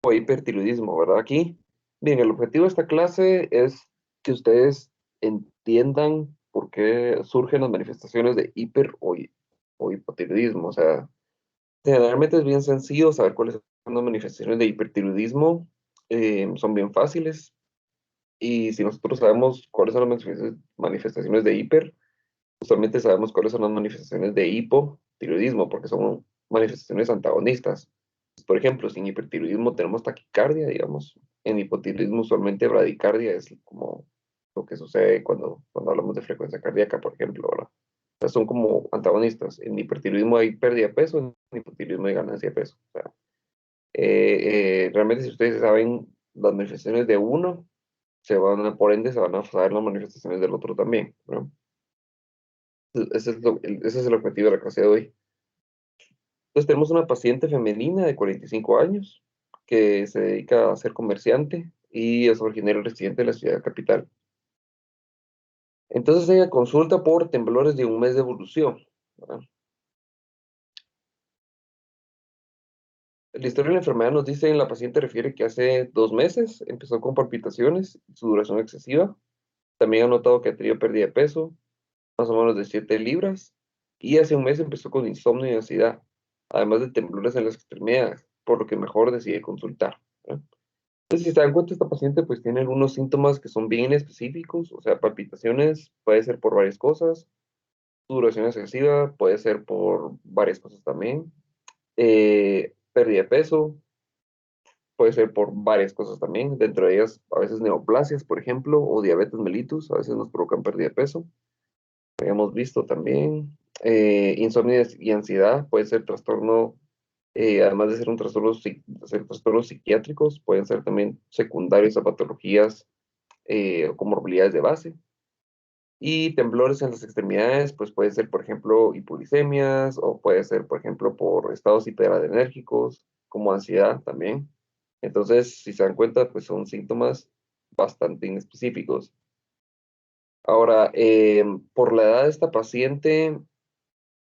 o hipertiroidismo, ¿verdad? Aquí, bien, el objetivo de esta clase es que ustedes entiendan por qué surgen las manifestaciones de o hipotiroidismo. O sea, generalmente es bien sencillo saber cuáles son las manifestaciones de hipertiroidismo. Son bien fáciles. Y si nosotros sabemos cuáles son las manifestaciones de usualmente sabemos cuáles son las manifestaciones de hipotiroidismo, porque son manifestaciones antagonistas. Por ejemplo, si en hipertiroidismo tenemos taquicardia, digamos, en hipotiroidismo usualmente bradicardia es como lo que sucede cuando hablamos de frecuencia cardíaca, por ejemplo, ¿verdad? O sea, son como antagonistas. En hipertiroidismo hay pérdida de peso, en hipotiroidismo hay ganancia de peso. O sea, realmente si ustedes saben las manifestaciones de uno, por ende, se van a saber las manifestaciones del otro también, ¿no? Ese es el objetivo de la clase de hoy. Entonces tenemos una paciente femenina de 45 años que se dedica a ser comerciante y es originaria residente de la ciudad capital. Entonces ella consulta por temblores de un mes de evolución, ¿verdad? La historia de la enfermedad nos dice, la paciente refiere que hace 2 meses empezó con palpitaciones, su duración excesiva. También ha notado que ha tenido pérdida de peso, más o menos de 7 libras, y hace un mes empezó con insomnio y ansiedad, además de temblores en las extremidades, por lo que mejor decide consultar, ¿verdad? Entonces, si se dan cuenta, esta paciente pues tiene algunos síntomas que son bien específicos, o sea, palpitaciones, puede ser por varias cosas, duración excesiva, puede ser por varias cosas también, pérdida de peso, puede ser por varias cosas también, dentro de ellas a veces neoplasias, por ejemplo, o diabetes mellitus, a veces nos provocan pérdida de peso. Hemos visto también insomnio y ansiedad, puede ser trastorno, además de ser un trastorno, de ser trastornos psiquiátricos, pueden ser también secundarios a patologías o comorbilidades de base. Y temblores en las extremidades, pues puede ser, por ejemplo, hipoglicemias o puede ser, por ejemplo, por estados hiperadrenérgicos, como ansiedad también. Entonces, si se dan cuenta, pues son síntomas bastante inespecíficos. Ahora, por la edad de esta paciente,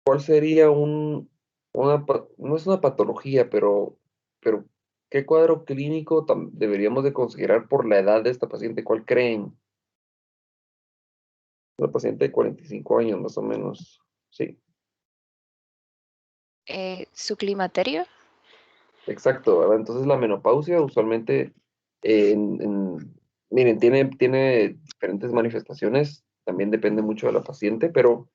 ¿cuál sería no es una patología, pero qué cuadro clínico deberíamos de considerar por la edad de esta paciente? ¿Cuál creen? Una paciente de 45 años más o menos. Sí, Su climaterio. exacto, ¿verdad? Entonces la menopausia usualmente, miren, tiene diferentes manifestaciones, también depende mucho de la paciente, pero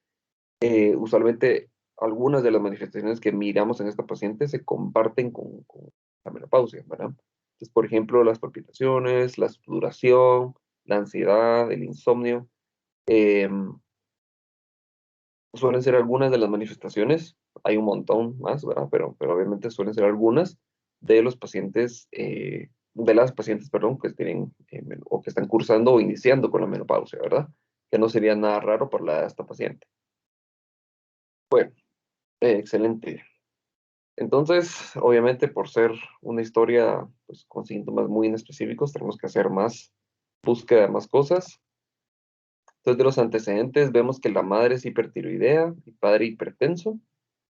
usualmente algunas de las manifestaciones que miramos en esta paciente se comparten con la menopausia, ¿verdad? Entonces, por ejemplo, las palpitaciones, la sudoración, la ansiedad, el insomnio, suelen ser algunas de las manifestaciones, hay un montón más, ¿verdad? Pero obviamente suelen ser algunas de los pacientes, de las pacientes, perdón, que tienen o que están cursando o iniciando con la menopausia, ¿verdad? Que no sería nada raro por la edad de esta paciente. Bueno, excelente. Entonces, obviamente, por ser una historia pues, con síntomas muy inespecíficos, tenemos que hacer más búsqueda de más cosas. Entonces, de los antecedentes, vemos que la madre es hipertiroidea y padre hipertenso.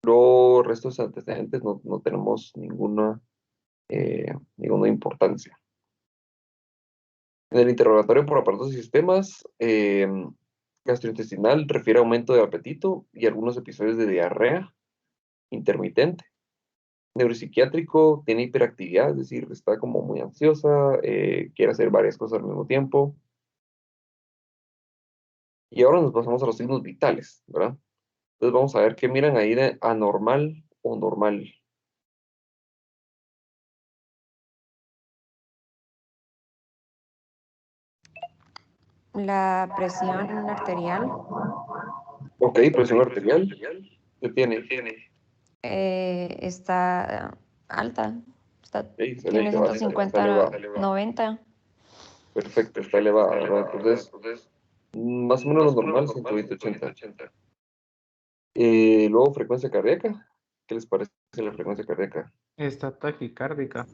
Los restos de antecedentes no tenemos ninguna importancia. En el interrogatorio por aparatos y sistemas, gastrointestinal refiere a aumento de apetito y algunos episodios de diarrea intermitente. Neuropsiquiátrico tiene hiperactividad, es decir, está como muy ansiosa, quiere hacer varias cosas al mismo tiempo. Y ahora nos pasamos a los signos vitales, ¿verdad? Entonces vamos a ver qué miran ahí de anormal o normal. La presión arterial Ok, presión arterial, ¿qué tiene? está alta. Se Tiene está elevada. 150/90. Perfecto, está elevada, ¿verdad? Entonces, más o menos lo normal, 120/80. Luego, frecuencia cardíaca. ¿Qué les parece la frecuencia cardíaca? Está taquicárdica.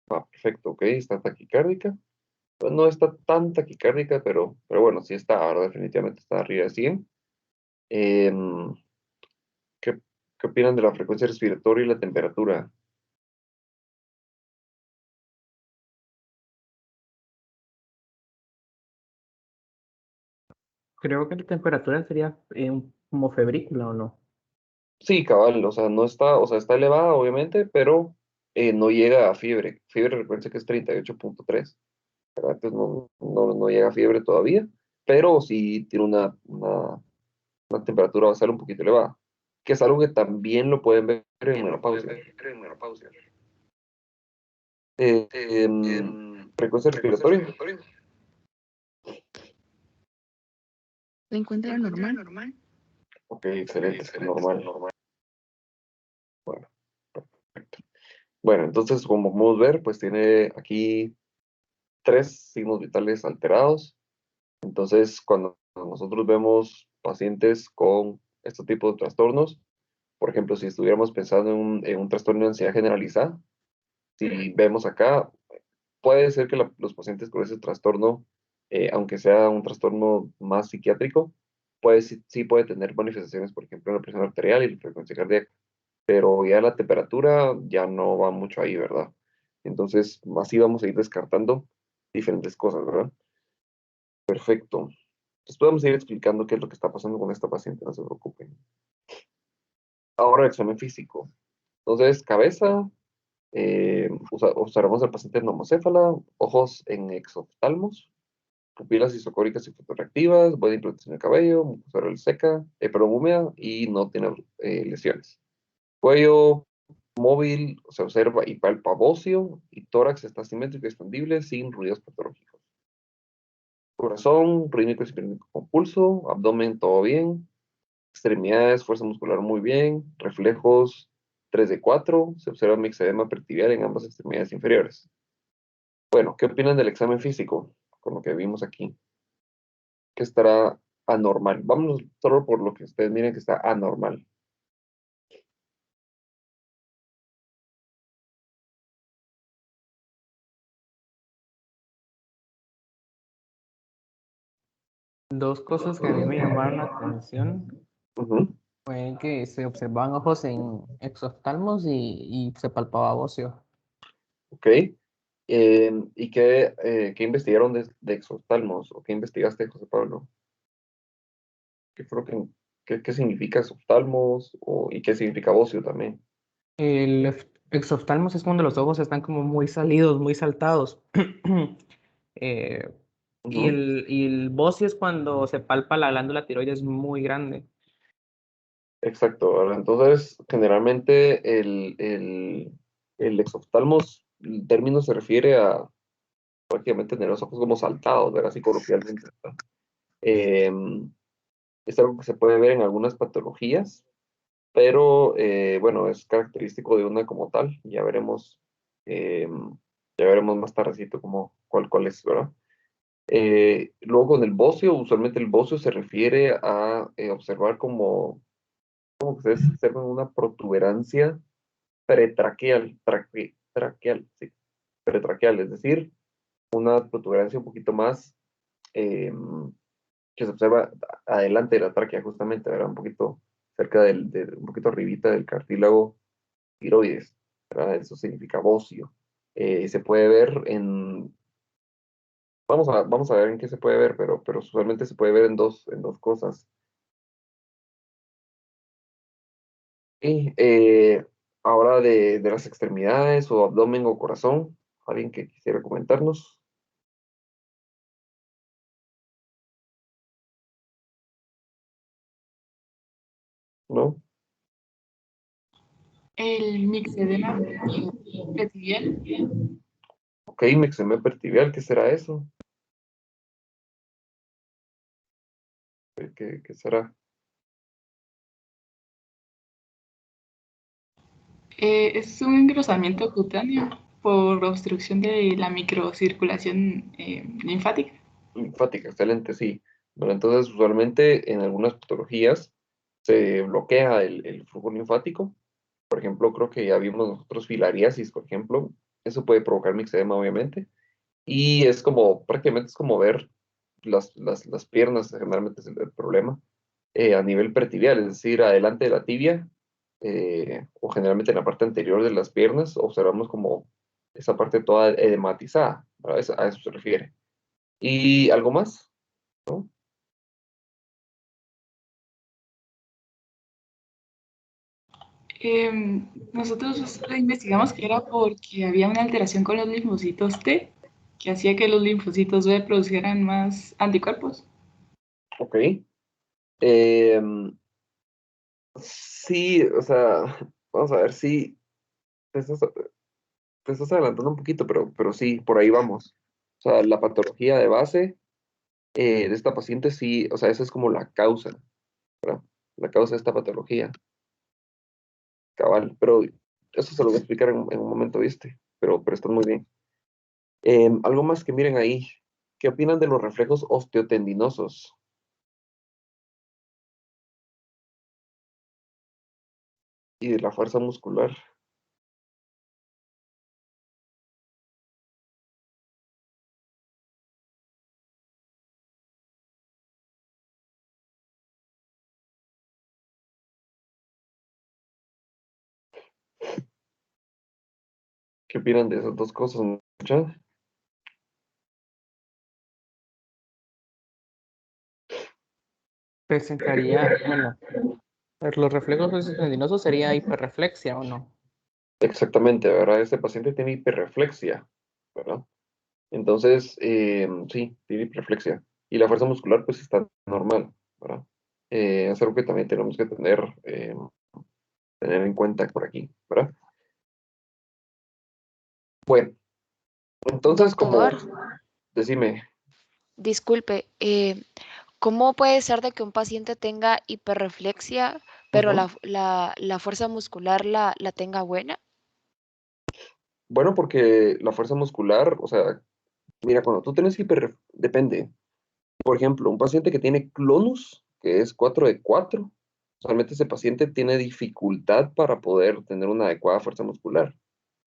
Perfecto, ok, está taquicárdica. Pues no está tan taquicárdica, pero bueno, sí está, ¿verdad? Definitivamente está arriba de 100. Em, ¿qué, qué opinan de la frecuencia respiratoria y la temperatura? Creo que la temperatura sería como febrícula o no. Sí, cabal, o sea, no está, o sea, está elevada, obviamente, pero no llega a fiebre. Fiebre, recuerden que es 38.3, ¿verdad? Entonces no llega a fiebre todavía, pero sí tiene una temperatura basal un poquito elevada, que es algo que también lo pueden ver en menopausia. Frecuencia respiratoria. ¿Se encuentra normal? Ok, excelente, es normal. Bueno, perfecto. Bueno, entonces, como podemos ver, pues tiene aquí 3 signos vitales alterados. Entonces, cuando nosotros vemos pacientes con este tipo de trastornos, por ejemplo, si estuviéramos pensando en un trastorno de ansiedad generalizada, si vemos acá, puede ser que los pacientes con ese trastorno, aunque sea un trastorno más psiquiátrico, sí puede tener manifestaciones, por ejemplo, en la presión arterial y la frecuencia cardíaca, pero ya la temperatura ya no va mucho ahí, ¿verdad? Entonces, así vamos a ir descartando diferentes cosas, ¿verdad? Perfecto. Después vamos a ir explicando qué es lo que está pasando con esta paciente, no se preocupen. Ahora el examen físico. Entonces, cabeza, observamos al paciente en normocéfala, ojos en exoftalmos, pupilas isocóricas y fotorreactivas, buena implantación del cabello, mucosa oral seca, perdón, húmeda y no tiene lesiones. Cuello móvil, se observa y palpa bocio, y tórax está simétrico y expandible sin ruidos patológicos. Corazón, rítmico y sincrónico con pulso, abdomen todo bien, extremidades, fuerza muscular muy bien, reflejos 3 de 4, se observa mixedema pertibial en ambas extremidades inferiores. Bueno, ¿qué opinan del examen físico? Con lo que vimos aquí, que estará anormal. Vámonos solo por lo que ustedes miren que está anormal. Dos cosas que a mí me llamaron la atención Ujú, fue que se observaban ojos en exoftalmos y se palpaba bocio. ok. ¿Y qué investigaron de exoftalmos? ¿O qué investigaste, José Pablo? ¿Qué fue lo qué significa exoftalmos? ¿Y qué significa bocio también? El exoftalmos es cuando los ojos están como muy salidos, muy saltados. Eh, Ujú. y el bocio es cuando se palpa la glándula tiroides muy grande. Exacto, ¿verdad? Entonces, generalmente el exoftalmos, el término se refiere a prácticamente tener los ojos como saltados, ¿verdad? Así coloquialmente, ¿verdad? Eh, es algo que se puede ver en algunas patologías, pero bueno, es característico de una como tal. Eh, ya veremos más tardecito cuál es, ¿verdad? Luego con el bocio, usualmente el bocio se refiere a observar como que ustedes observan una protuberancia pretraqueal, sí, pretraqueal, es decir, una protuberancia un poquito más eh, que se observa adelante de la tráquea, justamente, ¿verdad? Un poquito cerca un poquito arribita del cartílago tiroides, ¿verdad? Eso significa bocio. Se puede ver vamos a ver en qué se puede ver, pero usualmente se puede ver en dos cosas. Y ahora de las extremidades o abdomen o corazón, alguien que quisiera comentarnos, ¿no? El mixedema pertibial. Ok, mexemé pertibial, ¿qué será eso? ¿Qué será? Es un engrosamiento cutáneo por obstrucción de la microcirculación linfática. Linfática, excelente, sí. Bueno, entonces usualmente en algunas patologías se bloquea el flujo linfático. Por ejemplo, creo que ya vimos nosotros filariasis, por ejemplo. Eso puede provocar mixedema, obviamente. Y prácticamente es como ver las piernas, generalmente es el problema, a nivel pertibial, es decir, adelante de la tibia, o generalmente en la parte anterior de las piernas, observamos como esa parte toda edematizada, ¿verdad? A eso se refiere. ¿Y algo más? ¿No? Nosotros investigamos que era porque había una alteración con los linfocitos T, que hacía que los linfocitos B produjeran más anticuerpos. Ok. Em, sí, o sea, vamos a ver si te estás adelantando un poquito, pero sí, por ahí vamos. O sea, la patología de base de esta paciente sí, o sea, esa es como la causa, ¿verdad? La causa de esta patología, cabal. Pero eso se lo voy a explicar en un momento, ¿viste? Pero está muy bien. Algo más que miren ahí. ¿Qué opinan de los reflejos osteotendinosos y de la fuerza muscular? ¿Qué opinan de esas dos cosas, muchachos? Presentaría, bueno, a ver, los reflejos tendinosos sería hiperreflexia o no. Exactamente, ¿verdad? Este paciente tiene hiperreflexia, ¿verdad? Entonces, sí, tiene hiperreflexia. Y la fuerza muscular, pues, está normal, ¿verdad? Es algo que también tenemos que tener en cuenta por aquí, ¿verdad? Bueno, entonces, como, Doctor, decime, disculpe, ¿cómo puede ser de que un paciente tenga hiperreflexia, pero ujú. la fuerza muscular la tenga buena? Bueno, porque la fuerza muscular, o sea, mira, cuando tú tienes depende. Por ejemplo, un paciente que tiene clonus, que es 4 de 4, usualmente ese paciente tiene dificultad para poder tener una adecuada fuerza muscular,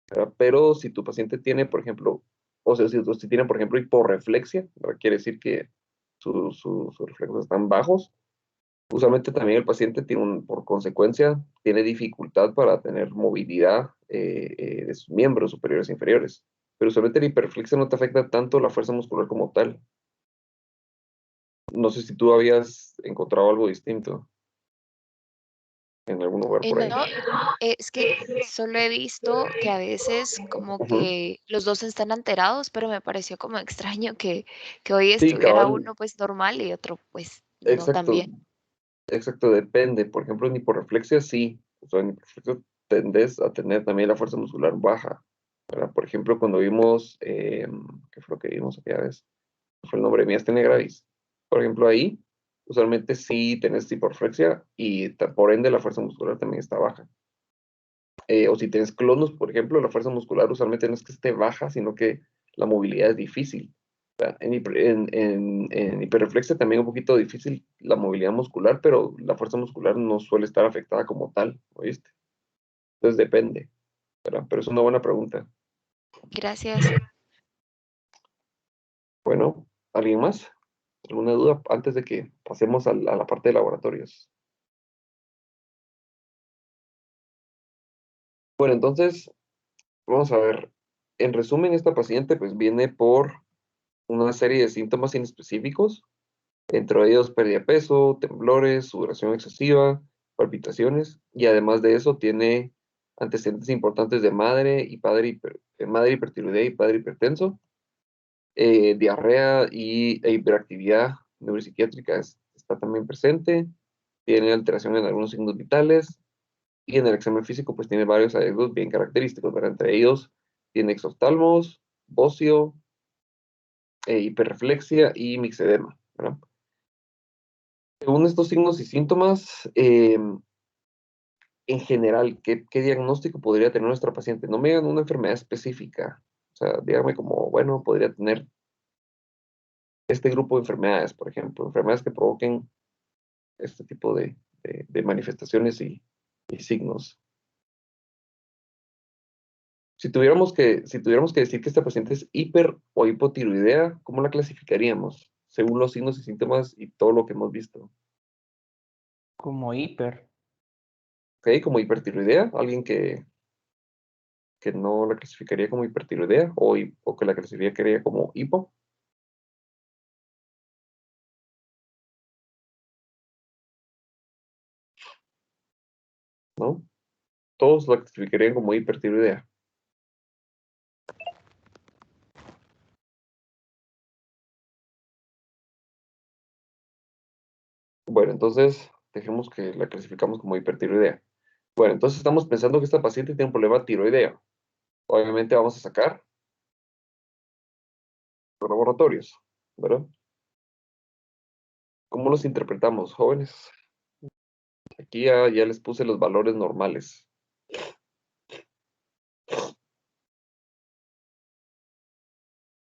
¿verdad? Pero si tu paciente tiene, por ejemplo, o sea, si tiene, por ejemplo, hiporreflexia, ¿verdad? Quiere decir que sus reflejos están bajos. Usualmente también el paciente tiene por consecuencia, tiene dificultad para tener movilidad de sus miembros superiores e inferiores. Pero usualmente la hiperreflexia no te afecta tanto la fuerza muscular como tal. No sé si tú habías encontrado algo distinto en algún lugar por ahí. No, es que solo he visto que a veces como Ujú. que los dos están alterados, pero me pareció como extraño que hoy Sí, estuviera cabal, uno pues normal y otro pues no tan exacto, bien. exacto, depende. Por ejemplo, en hiporreflexia sí, o sea, en hiporreflexia tendes a tener también la fuerza muscular baja, ¿verdad? Por ejemplo, cuando vimos, ¿qué fue lo que vimos aquella vez? Fue el nombre miastenia gravis. Por ejemplo, ahí, usualmente sí tenés hiporreflexia y por ende la fuerza muscular también está baja. O si tienes clonus, por ejemplo, la fuerza muscular usualmente no es que esté baja, sino que la movilidad es difícil. O sea, en hiperreflexia también un poquito difícil la movilidad muscular, pero la fuerza muscular no suele estar afectada como tal, ¿oíste? Entonces depende, ¿verdad? Pero es una buena pregunta. Gracias. Bueno, ¿alguien más? ¿Alguna duda antes de que pasemos a la parte de laboratorios? Bueno, entonces, vamos a ver. En resumen, esta paciente pues viene por una serie de síntomas inespecíficos, entre ellos pérdida de peso, temblores, sudoración excesiva, palpitaciones, y además de eso tiene antecedentes importantes de madre y padre, madre hipertiroidea y padre hipertenso, diarrea e hiperactividad neuropsiquiátrica está también presente, tiene alteración en algunos signos vitales, y en el examen físico pues tiene varios hallazgos bien característicos, ¿verdad? Entre ellos tiene exoftalmos, bocio, hiperreflexia y mixedema, ¿verdad? Según estos signos y síntomas, en general, ¿qué diagnóstico podría tener nuestra paciente? No me digan una enfermedad específica. O sea, dígame como, bueno, podría tener este grupo de enfermedades, por ejemplo, enfermedades que provoquen este tipo de manifestaciones y signos. Si tuviéramos que decir que esta paciente es hiper o hipotiroidea, ¿cómo la clasificaríamos? Según los signos y síntomas y todo lo que hemos visto. Como hiper. ¿Ok? Como hipertiroidea, alguien que no la clasificaría como hipertiroidea o que la clasificaría como hipo, ¿no? todos la clasificarían como hipertiroidea. Bueno, entonces dejemos que la clasificamos como hipertiroidea. Bueno, entonces estamos pensando que esta paciente tiene un problema tiroideo. Obviamente vamos a sacar los laboratorios, ¿verdad? ¿Cómo los interpretamos, jóvenes? Aquí ya les puse los valores normales.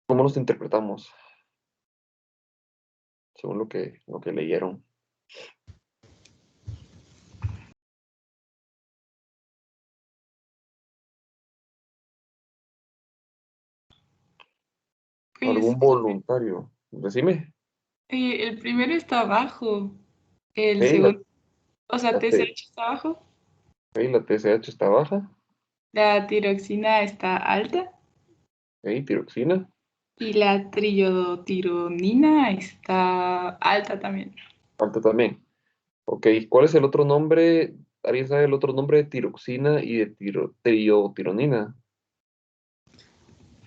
¿Cómo los interpretamos? Según lo que leyeron. Pues, ¿Algún voluntario? Decime. el primero está abajo, el Ok, segundo, o sea, la T- TSH está abajo, ok, la TSH está baja. la tiroxina está alta Ok, tiroxina. y la triodotironina está alta también. Alta también. Ok, ¿cuál es el otro nombre? ¿Alguien sabe el otro nombre de tiroxina y de triotironina?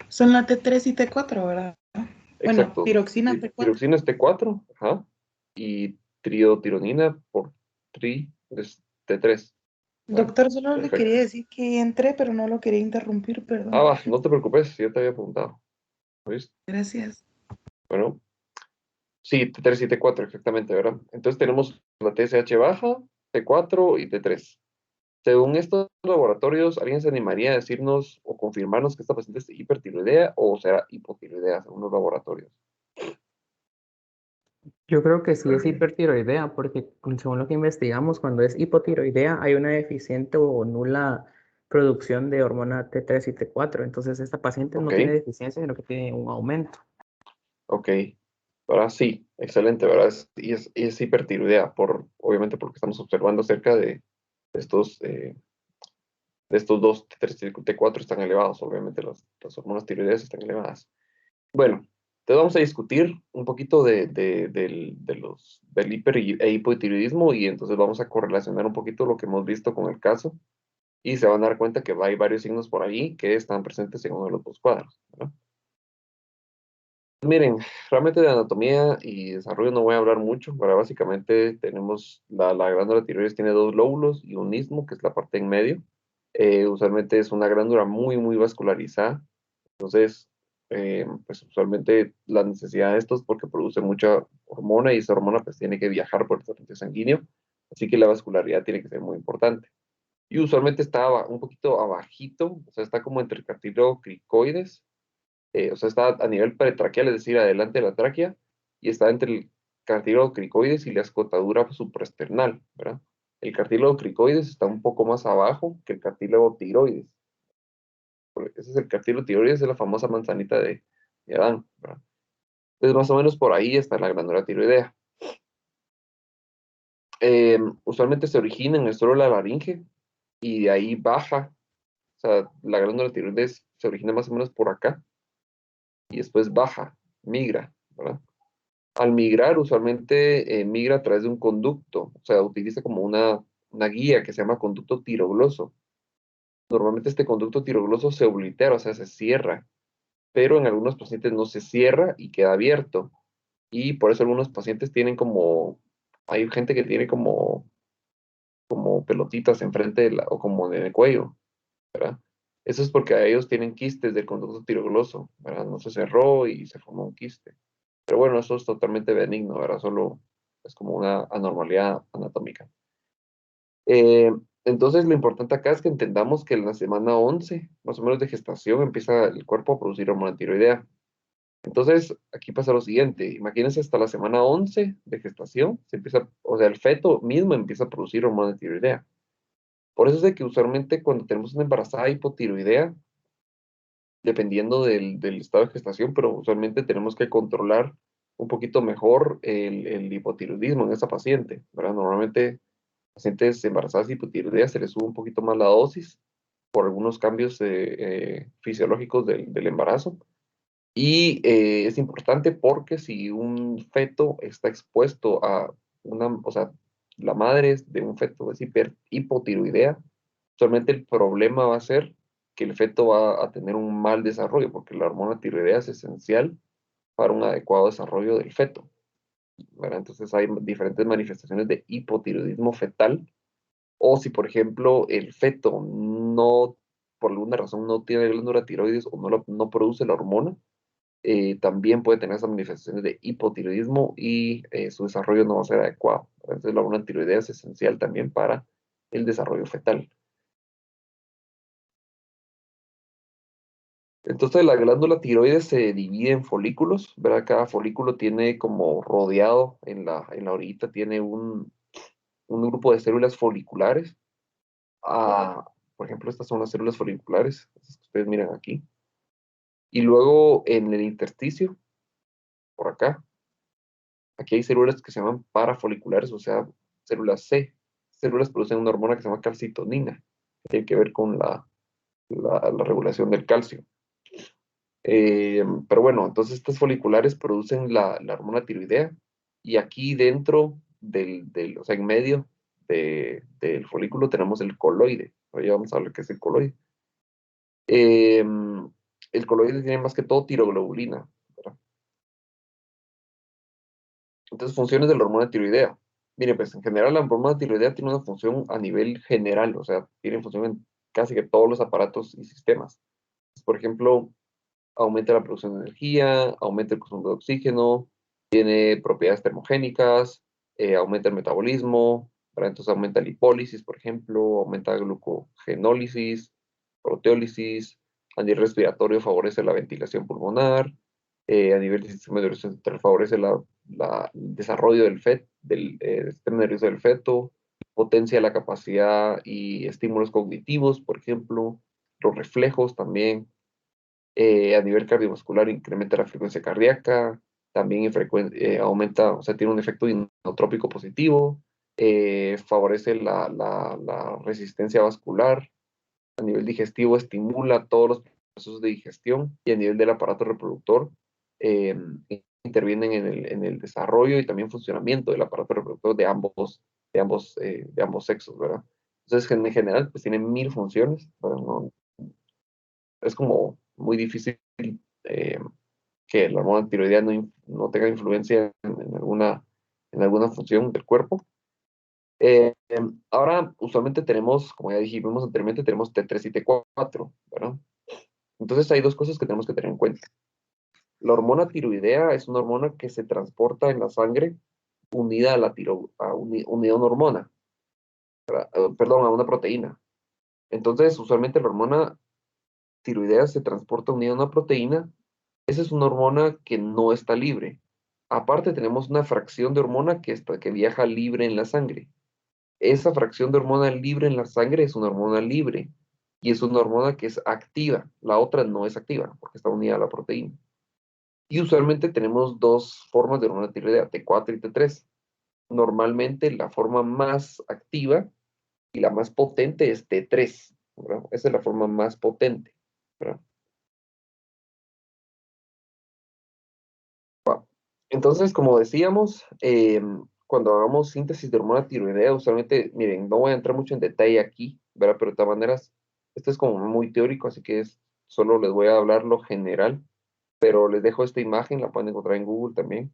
Son la T3 y T4, ¿verdad? Bueno, Exacto. tiroxina T4. Tiroxina es T4, ajá. Y triotironina por tri es T3. Bueno, Doctor, solo le perfecto. quería decir que entré, pero no lo quería interrumpir, Ah, perdón. va, no te preocupes, ya te había apuntado. ¿Oíste? Gracias. Bueno, sí, T3 y T4, exactamente, ¿verdad? Entonces tenemos la TSH baja, T4 y T3. Según estos laboratorios, ¿alguien se animaría a decirnos o confirmarnos que esta paciente es hipertiroidea o será hipotiroidea según los laboratorios? Yo creo que sí es hipertiroidea, porque según lo que investigamos, cuando es hipotiroidea hay una deficiente o nula producción de hormona T3 y T4. Entonces, esta paciente Ok, no tiene deficiencia, sino que tiene un aumento. ok. Ahora sí, excelente, ¿verdad? Y es hipertiroidea, obviamente porque estamos observando cerca de estos, eh, de estos dos T3 y T4 están elevados, obviamente las hormonas tiroideas están elevadas. Bueno, entonces vamos a discutir un poquito del e hipotiroidismo y entonces vamos a correlacionar un poquito lo que hemos visto con el caso y se van a dar cuenta que hay varios signos por ahí que están presentes en uno de los dos cuadros, ¿verdad? Miren, realmente de anatomía y desarrollo no voy a hablar mucho, pero básicamente tenemos la glándula tiroides tiene dos lóbulos y un istmo, que es la parte en medio. Usualmente es una glándula muy, muy vascularizada. Entonces, pues usualmente la necesidad de esto es porque produce mucha hormona y esa hormona pues tiene que viajar por el torrente sanguíneo. Así que la vascularidad tiene que ser muy importante. Y usualmente está un poquito abajito, o sea, está como entre el cartílago cricoides, o sea, está a nivel pretraqueal, es decir, adelante de la tráquea, y está entre el cartílago cricoides y la escotadura supraesternal, ¿verdad? El cartílago cricoides está un poco más abajo que el cartílago tiroides. Ese es el cartílago tiroides, es la famosa manzanita de Adán, ¿verdad? Entonces, más o menos por ahí está la glándula tiroidea. Usualmente se origina en el suelo de la laringe y de ahí baja, o sea, la glándula tiroides se origina más o menos por acá y después baja, migra, ¿verdad? Al migrar, usualmente migra a través de un conducto, o sea, utiliza como una guía que se llama conducto tirogloso. Normalmente este conducto tirogloso se oblitera, o sea, se cierra, pero en algunos pacientes no se cierra y queda abierto. Y por eso algunos pacientes tienen hay gente que tiene como pelotitas enfrente o como en el cuello, ¿verdad? Eso es porque a ellos tienen quistes del conducto tirogloso, ¿verdad? No se cerró y se formó un quiste. Pero bueno, eso es totalmente benigno, ¿verdad? Solo es como una anormalidad anatómica. Eh, entonces, lo importante acá es que entendamos que en la semana 11, más o menos de gestación, empieza el cuerpo a producir hormona tiroidea. Entonces, aquí pasa lo siguiente, imagínense hasta la semana 11 de gestación, o sea, el feto mismo empieza a producir hormona tiroidea. Por eso es de que usualmente cuando tenemos una embarazada hipotiroidea, dependiendo del estado de gestación, pero usualmente tenemos que controlar un poquito mejor el hipotiroidismo en esa paciente, ¿verdad? Normalmente pacientes embarazadas hipotiroideas se les sube un poquito más la dosis por algunos cambios fisiológicos del embarazo. Y es importante porque si un feto está expuesto o sea, la madre de un feto es hipotiroidea, Usualmente el problema va a ser que el feto va a tener un mal desarrollo, porque la hormona tiroidea es esencial para un adecuado desarrollo del feto, ¿verdad? Entonces hay diferentes manifestaciones de hipotiroidismo fetal, o si por ejemplo el feto no, por alguna razón no tiene glándula tiroides o no produce la hormona, también puede tener esas manifestaciones de hipotiroidismo y su desarrollo no va a ser adecuado. Entonces la hormona tiroidea es esencial también para el desarrollo fetal. Entonces la glándula tiroides se divide en folículos, ¿verdad? Cada folículo tiene como rodeado en la orillita, tiene un grupo de células foliculares. Por ejemplo, estas son las células foliculares, estas que ustedes miran aquí. Y luego en el intersticio, por acá, aquí hay células que se llaman parafoliculares, o sea, células C. Células producen una hormona que se llama calcitonina, que tiene que ver con la regulación del calcio. Pero bueno, entonces estas foliculares producen la hormona tiroidea y aquí dentro o sea, en medio del folículo tenemos el coloide. Hoy vamos a ver qué es el coloide. Eh, el coloide tiene más que todo tiroglobulina, ¿verdad? Entonces, funciones de la hormona tiroidea. Mire, pues en general la hormona tiroidea tiene una función a nivel general, o sea, tiene función en casi que todos los aparatos y sistemas. Por ejemplo, aumenta la producción de energía, aumenta el consumo de oxígeno, tiene propiedades termogénicas, aumenta el metabolismo, ¿verdad? Entonces aumenta la lipólisis, por ejemplo, aumenta la glucogenólisis, proteólisis, a nivel respiratorio favorece la ventilación pulmonar, a nivel del sistema nervioso central favorece el desarrollo del sistema nervioso del feto, potencia la capacidad y estímulos cognitivos, por ejemplo, los reflejos también, a nivel cardiovascular incrementa la frecuencia cardíaca, también aumenta, o sea, tiene un efecto inotrópico positivo, favorece la resistencia vascular, a nivel digestivo estimula todos los procesos de digestión y a nivel del aparato reproductor eh, intervienen en el desarrollo y también funcionamiento del aparato reproductor de ambos sexos, ¿verdad? Entonces, en general, pues tiene 1000 funciones, ¿verdad? No, es como muy difícil eh, que la hormona tiroidea no tenga influencia en alguna función del cuerpo. Ahora, usualmente tenemos, como ya dijimos anteriormente, tenemos T3 y T4, ¿verdad? Entonces hay dos cosas que tenemos que tener en cuenta. La hormona tiroidea es una hormona que se transporta en la sangre unida unida a una hormona, perdón, a una proteína. Entonces, usualmente la hormona tiroidea se transporta unida a una proteína. Esa es una hormona que no está libre. Aparte, tenemos una fracción de hormona que viaja libre en la sangre. Esa fracción de hormona libre en la sangre es una hormona libre y es una hormona que es activa. La otra no es activa porque está unida a la proteína. Y usualmente tenemos dos formas de hormona tiroidea, T4 y T3. Normalmente la forma más activa y la más potente es T3, ¿verdad? Esa es la forma más potente, ¿verdad? Entonces, como decíamos, cuando hagamos síntesis de hormona tiroidea, usualmente, miren, no voy a entrar mucho en detalle aquí, ¿verdad? Pero de todas maneras, esto es como muy teórico, así que solo les voy a hablar lo general, pero les dejo esta imagen, la pueden encontrar en Google también.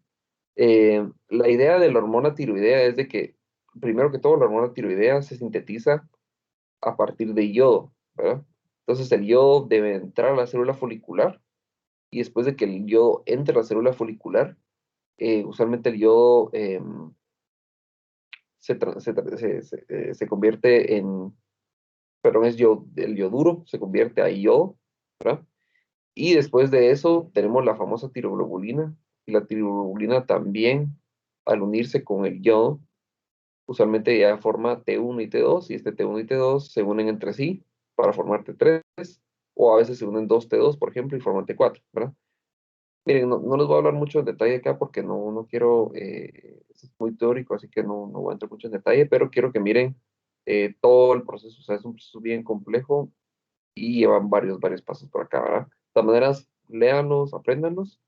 La idea de la hormona tiroidea es de que, primero que todo, la hormona tiroidea se sintetiza a partir de yodo, ¿verdad? Entonces, el yodo debe entrar a la célula folicular y después de que el yodo entre a la célula folicular, usualmente el yodo se convierte perdón, el yoduro se convierte a yodo, ¿verdad? Y después de eso tenemos la famosa tiroglobulina, y la tiroglobulina también, al unirse con el yodo, usualmente ya forma T1 y T2, y este T1 y T2 se unen entre sí para formar T3, o a veces se unen dos T2, por ejemplo, y forman T4, ¿verdad? Miren, no les voy a hablar mucho en detalle acá porque no quiero, es muy teórico, así que no voy a entrar mucho en detalle, pero quiero que miren todo el proceso, o sea, es un proceso bien complejo y llevan varios pasos por acá, ¿verdad? De todas maneras, léanlos, apréndanlos,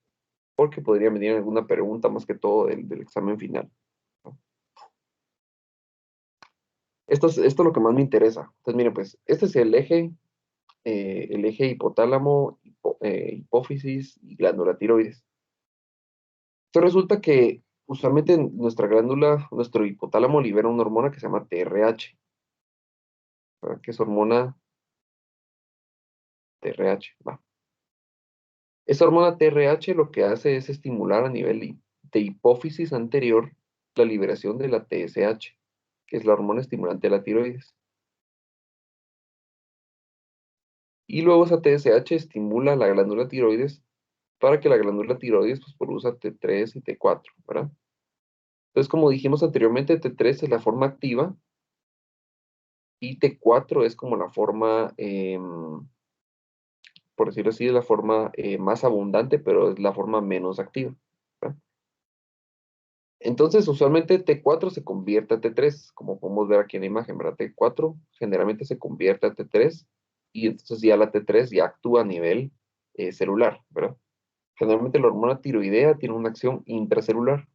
porque podría venir alguna pregunta más que todo del examen final, ¿no? Esto es lo que más me interesa. Entonces, miren, pues, este es el eje hipotálamo, hipófisis y glándula tiroides. Entonces resulta que usualmente nuestra glándula, nuestro hipotálamo libera una hormona que se llama TRH, ¿verdad? Que es hormona TRH, va. Esa hormona TRH lo que hace es estimular a nivel de hipófisis anterior la liberación de la TSH, que es la hormona estimulante de la tiroides. Y luego esa TSH estimula la glándula tiroides para que la glándula tiroides pues, produzca T3 y T4, ¿verdad? Entonces, como dijimos anteriormente, T3 es la forma activa y T4 es como la forma, por decirlo así, es la forma más abundante, pero es la forma menos activa, ¿verdad? Entonces, usualmente T4 se convierte a T3, como podemos ver aquí en la imagen, ¿verdad? T4 generalmente se convierte a T3 y entonces ya la T3 ya actúa a nivel celular, ¿verdad? Generalmente la hormona tiroidea tiene una acción intracelular,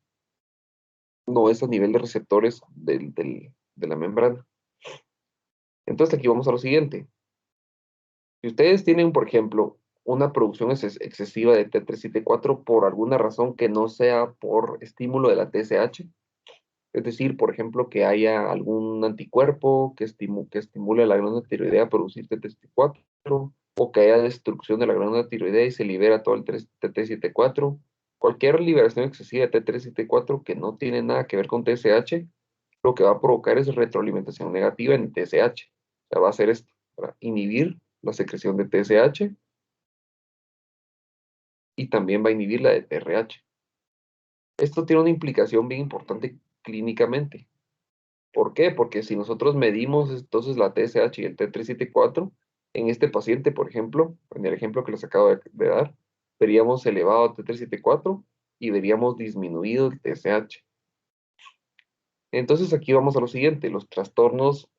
no es a nivel de receptores de la membrana. Entonces aquí vamos a lo siguiente. Si ustedes tienen, por ejemplo, una producción excesiva de T3 y T4 por alguna razón que no sea por estímulo de la TSH, es decir, por ejemplo, que haya algún anticuerpo que estimule a la glándula tiroidea a producir T3 y T4, o que haya destrucción de la glándula tiroidea y se libera todo el T3 y T4, cualquier liberación excesiva de T3 y T4 que no tiene nada que ver con TSH, lo que va a provocar es retroalimentación negativa en el TSH. O sea, va a hacer esto, para inhibir la secreción de TSH y también va a inhibir la de TRH. Esto tiene una implicación bien importante clínicamente. ¿Por qué? Porque si nosotros medimos entonces la TSH y el T3 y T4, en este paciente, por ejemplo, en el ejemplo que les acabo de dar, veríamos elevado T3 y T4 y veríamos disminuido el TSH. Entonces aquí vamos a lo siguiente, los trastornos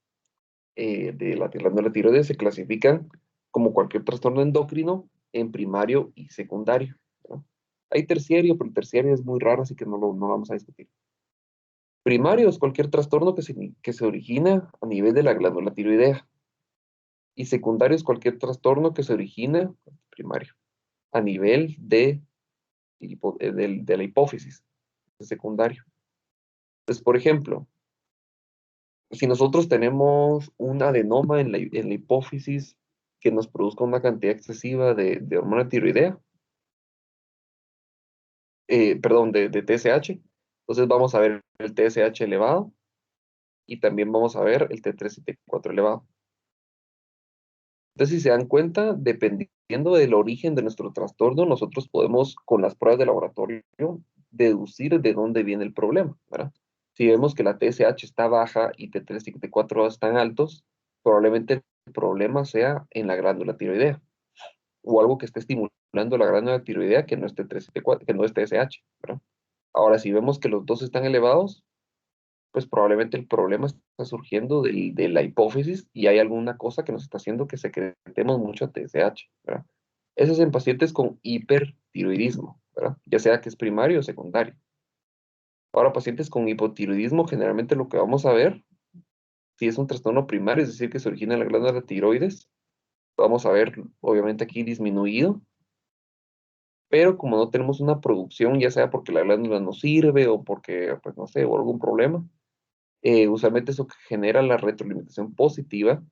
de la glándula tiroides se clasifican como cualquier trastorno endocrino en primario y secundario, ¿no? Hay terciario, pero el terciario es muy raro, así que no vamos a discutir. Primario es cualquier trastorno que se origina a nivel de la glándula tiroidea. Y secundario es cualquier trastorno que se origina, primario, a nivel de la hipófisis, de secundario. Entonces, por ejemplo, si nosotros tenemos un adenoma en la hipófisis que nos produzca una cantidad excesiva de hormona tiroidea, perdón, de TSH, entonces vamos a ver el TSH elevado y también vamos a ver el T3 y T4 elevado. Entonces, si se dan cuenta, dependiendo del origen de nuestro trastorno, nosotros podemos, con las pruebas de laboratorio, deducir de dónde viene el problema, ¿verdad? Si vemos que la TSH está baja y T3 y T4 están altos, probablemente el problema sea en la glándula tiroidea o algo que esté estimulando la glándula tiroidea que no es T3 y T4, que no es TSH, ¿verdad? Ahora, si vemos que los dos están elevados, pues probablemente el problema está surgiendo de la hipófisis y hay alguna cosa que nos está haciendo que secretemos mucho TSH, ¿verdad? Eso es en pacientes con hipertiroidismo, ¿verdad? Ya sea que es primario o secundario. Ahora, pacientes con hipotiroidismo, generalmente lo que vamos a ver, si es un trastorno primario, es decir, que se origina en la glándula tiroides, vamos a ver, obviamente, aquí disminuido, pero como no tenemos una producción, ya sea porque la glándula no sirve o porque, pues no sé, o algún problema, usualmente eso genera la retroalimentación positiva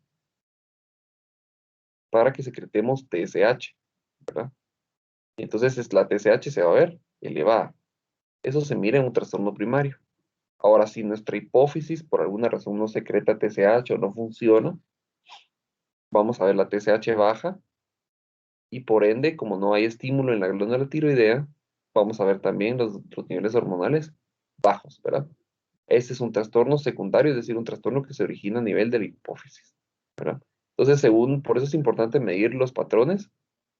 para que secretemos TSH, ¿verdad? Y entonces la TSH se va a ver elevada. Eso se mira en un trastorno primario. Ahora, si nuestra hipófisis por alguna razón no secreta TSH o no funciona, vamos a ver la TSH baja y por ende, como no hay estímulo en la glándula tiroidea, vamos a ver también los niveles hormonales bajos, ¿verdad? Este es un trastorno secundario, es decir, un trastorno que se origina a nivel de la hipófisis, ¿verdad? Entonces, por eso es importante medir los patrones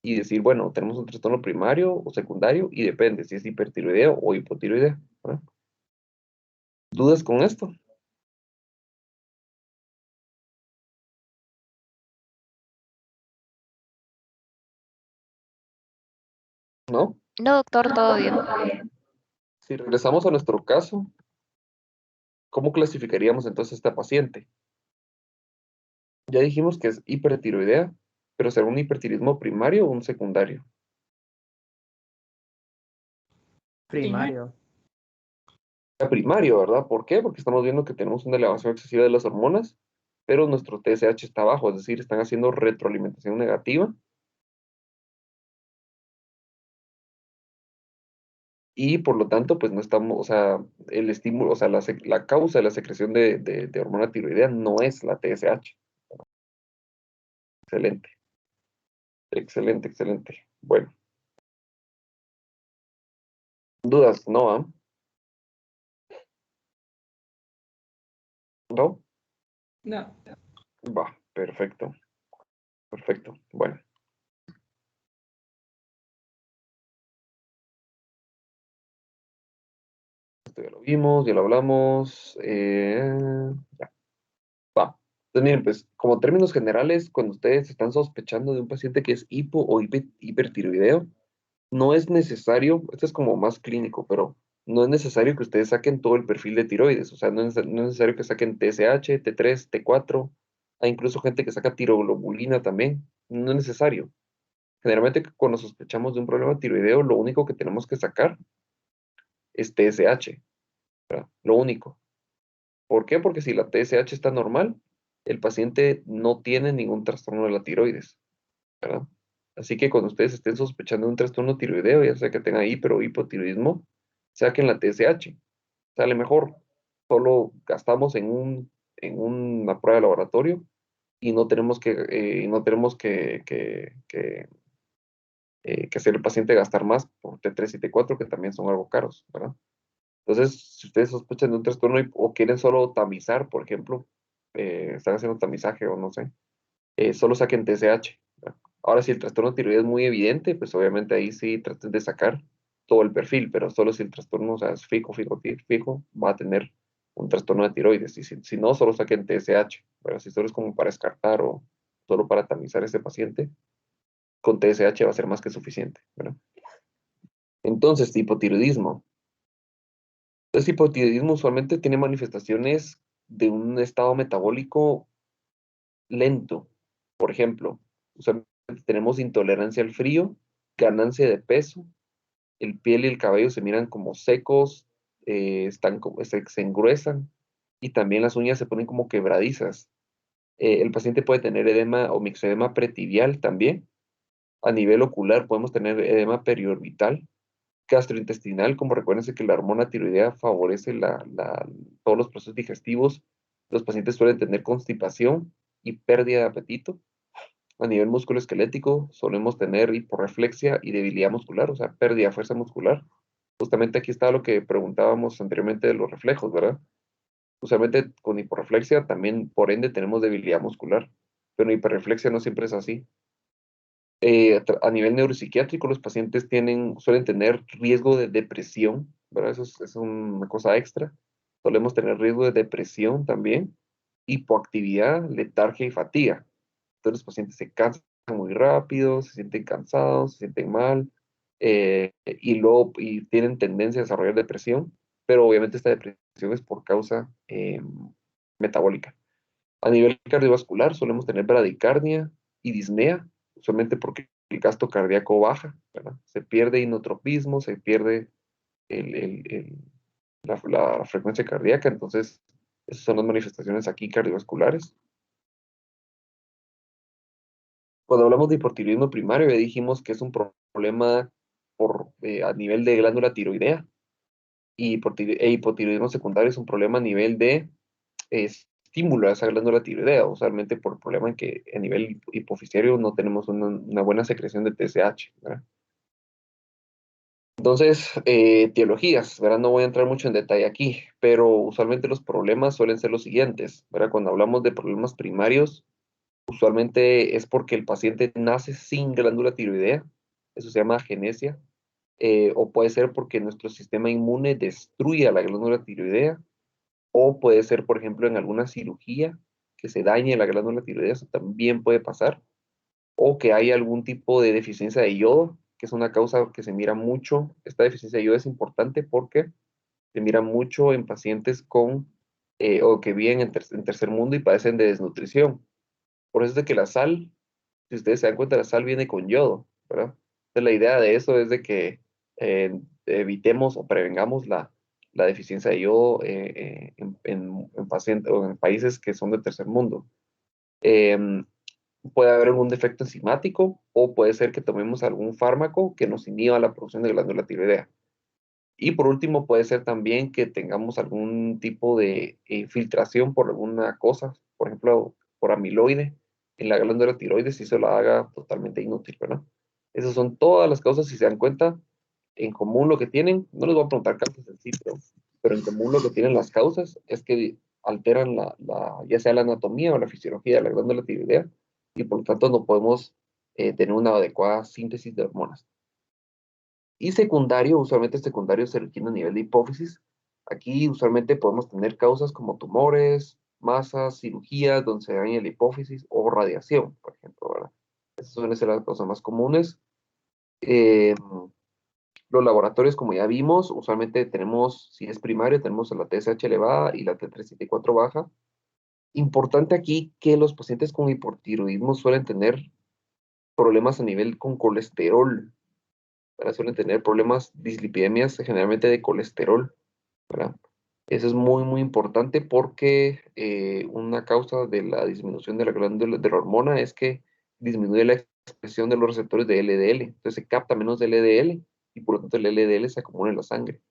y decir, bueno, tenemos un trastorno primario o secundario y depende si es hipertiroideo o hipotiroideo, ¿verdad? ¿Dudas con esto? ¿No? No, doctor, todo bien. Si regresamos a nuestro caso, ¿cómo clasificaríamos entonces a esta paciente? Ya dijimos que es hipertiroidea, pero ¿será un hipertiroidismo primario o un secundario? Primario. Primario, ¿verdad? ¿Por qué? Porque estamos viendo que tenemos una elevación excesiva de las hormonas, pero nuestro TSH está bajo, es decir, están haciendo retroalimentación negativa y por lo tanto, pues no estamos, o sea, el estímulo, o sea, la causa de la secreción de hormona tiroidea no es la TSH. Excelente, excelente, excelente. Bueno, dudas, ¿no? ¿No? No. Va, perfecto, perfecto. Bueno, esto ya lo vimos, ya lo hablamos. Ya, va. Entonces, miren, pues, como términos generales, cuando ustedes están sospechando de un paciente que es o hipertiroideo, no es necesario, esto es como más clínico, pero no es necesario que ustedes saquen todo el perfil de tiroides, o sea, no es necesario que saquen TSH, T3, T4, hay incluso gente que saca tiroglobulina también, no es necesario. Generalmente cuando sospechamos de un problema tiroideo, lo único que tenemos que sacar es TSH, ¿verdad? Lo único. ¿Por qué? Porque si la TSH está normal, el paciente no tiene ningún trastorno de la tiroides, ¿verdad? Así que cuando ustedes estén sospechando de un trastorno tiroideo, ya sea que tenga hiper o hipotiroidismo, saquen la TSH. Sale mejor. Solo gastamos en una prueba de laboratorio y no tenemos que hacer el paciente gastar más por T3 y T4, que también son algo caros, ¿verdad? Entonces, si ustedes sospechan de un trastorno o quieren solo tamizar, por ejemplo, están haciendo tamizaje o no sé, solo saquen TSH, ¿verdad? Ahora, si el trastorno tiroides es muy evidente, pues obviamente ahí sí traten de sacar todo el perfil, pero solo si el trastorno, o sea, es fijo, fijo, va a tener un trastorno de tiroides. Y si no, solo saquen TSH, ¿verdad? Si solo es como para descartar o solo para tamizar a ese paciente, con TSH va a ser más que suficiente, ¿verdad? Entonces, hipotiroidismo. Entonces, hipotiroidismo usualmente tiene manifestaciones de un estado metabólico lento. Por ejemplo, usualmente tenemos intolerancia al frío, ganancia de peso, el piel y el cabello se miran como secos, se engruesan y también las uñas se ponen como quebradizas. El paciente puede tener edema o mixedema pretibial también. A nivel ocular podemos tener edema periorbital, gastrointestinal, como recuérdense que la hormona tiroidea favorece todos los procesos digestivos. Los pacientes suelen tener constipación y pérdida de apetito. A nivel musculoesquelético solemos tener hiporreflexia y debilidad muscular, o sea, pérdida de fuerza muscular. Justamente aquí está lo que preguntábamos anteriormente de los reflejos, ¿verdad? Usualmente con hiporreflexia también, por ende, tenemos debilidad muscular, pero hiperreflexia no siempre es así. A nivel neuropsiquiátrico, los pacientes suelen tener riesgo de depresión, ¿verdad? Eso es una cosa extra. Solemos tener riesgo de depresión también, hipoactividad, letargia y fatiga. Entonces los pacientes se cansan muy rápido, se sienten cansados, se sienten mal, y tienen tendencia a desarrollar depresión, pero obviamente esta depresión es por causa metabólica. A nivel cardiovascular solemos tener bradicardia y disnea, usualmente porque el gasto cardíaco baja, ¿verdad? Se pierde inotropismo, se pierde el- el- el- la frecuencia cardíaca, entonces esas son las manifestaciones aquí cardiovasculares. Cuando hablamos de hipotiroidismo primario, ya dijimos que es un problema a nivel de glándula tiroidea y hipotiroidismo secundario es un problema a nivel de estímulo a esa glándula tiroidea, usualmente por el problema en que a nivel hipofisiario no tenemos una buena secreción de TSH, ¿verdad? Entonces, etiologías, ¿verdad? No voy a entrar mucho en detalle aquí, pero usualmente los problemas suelen ser los siguientes, ¿verdad? Cuando hablamos de problemas primarios, usualmente es porque el paciente nace sin glándula tiroidea, eso se llama agenesia, o puede ser porque nuestro sistema inmune destruye a la glándula tiroidea, o puede ser, por ejemplo, en alguna cirugía que se dañe la glándula tiroidea, eso también puede pasar, o que haya algún tipo de deficiencia de yodo, que es una causa que se mira mucho. Esta deficiencia de yodo es importante porque se mira mucho en pacientes o que viven en tercer mundo y padecen de desnutrición. Por eso es de que la sal, si ustedes se dan cuenta, la sal viene con yodo, ¿verdad? Entonces la idea de eso es de que evitemos o prevengamos la deficiencia de yodo o en países que son de tercer mundo. Puede haber algún defecto enzimático o puede ser que tomemos algún fármaco que nos inhiba la producción de glándula tiroidea. Y por último, puede ser también que tengamos algún tipo de filtración por alguna cosa, por ejemplo, por amiloide en la glándula tiroides y eso la haga totalmente inútil, ¿verdad? Esas son todas las causas, si se dan cuenta, en común lo que tienen, no les voy a preguntar causas en sí, pero en común lo que tienen las causas es que alteran ya sea la anatomía o la fisiología de la glándula tiroidea y por lo tanto no podemos tener una adecuada síntesis de hormonas. Y secundario, usualmente secundario se requiere a nivel de hipófisis. Aquí usualmente podemos tener causas como tumores, masas, cirugías donde se daña la hipófisis o radiación, por ejemplo, ¿verdad? Esas suelen ser las cosas más comunes. Eh, los laboratorios, como ya vimos, usualmente tenemos, si es primario, tenemos la TSH elevada y la T374 baja. Importante aquí que los pacientes con hipotiroidismo suelen tener problemas a nivel con colesterol, ¿verdad? Suelen tener problemas, dislipidemias generalmente de colesterol, ¿verdad? Eso es muy, muy importante porque una causa de la disminución de la glándula de la hormona es que disminuye la expresión de los receptores de LDL. Entonces se capta menos de LDL y por lo tanto el LDL se acumula en la sangre,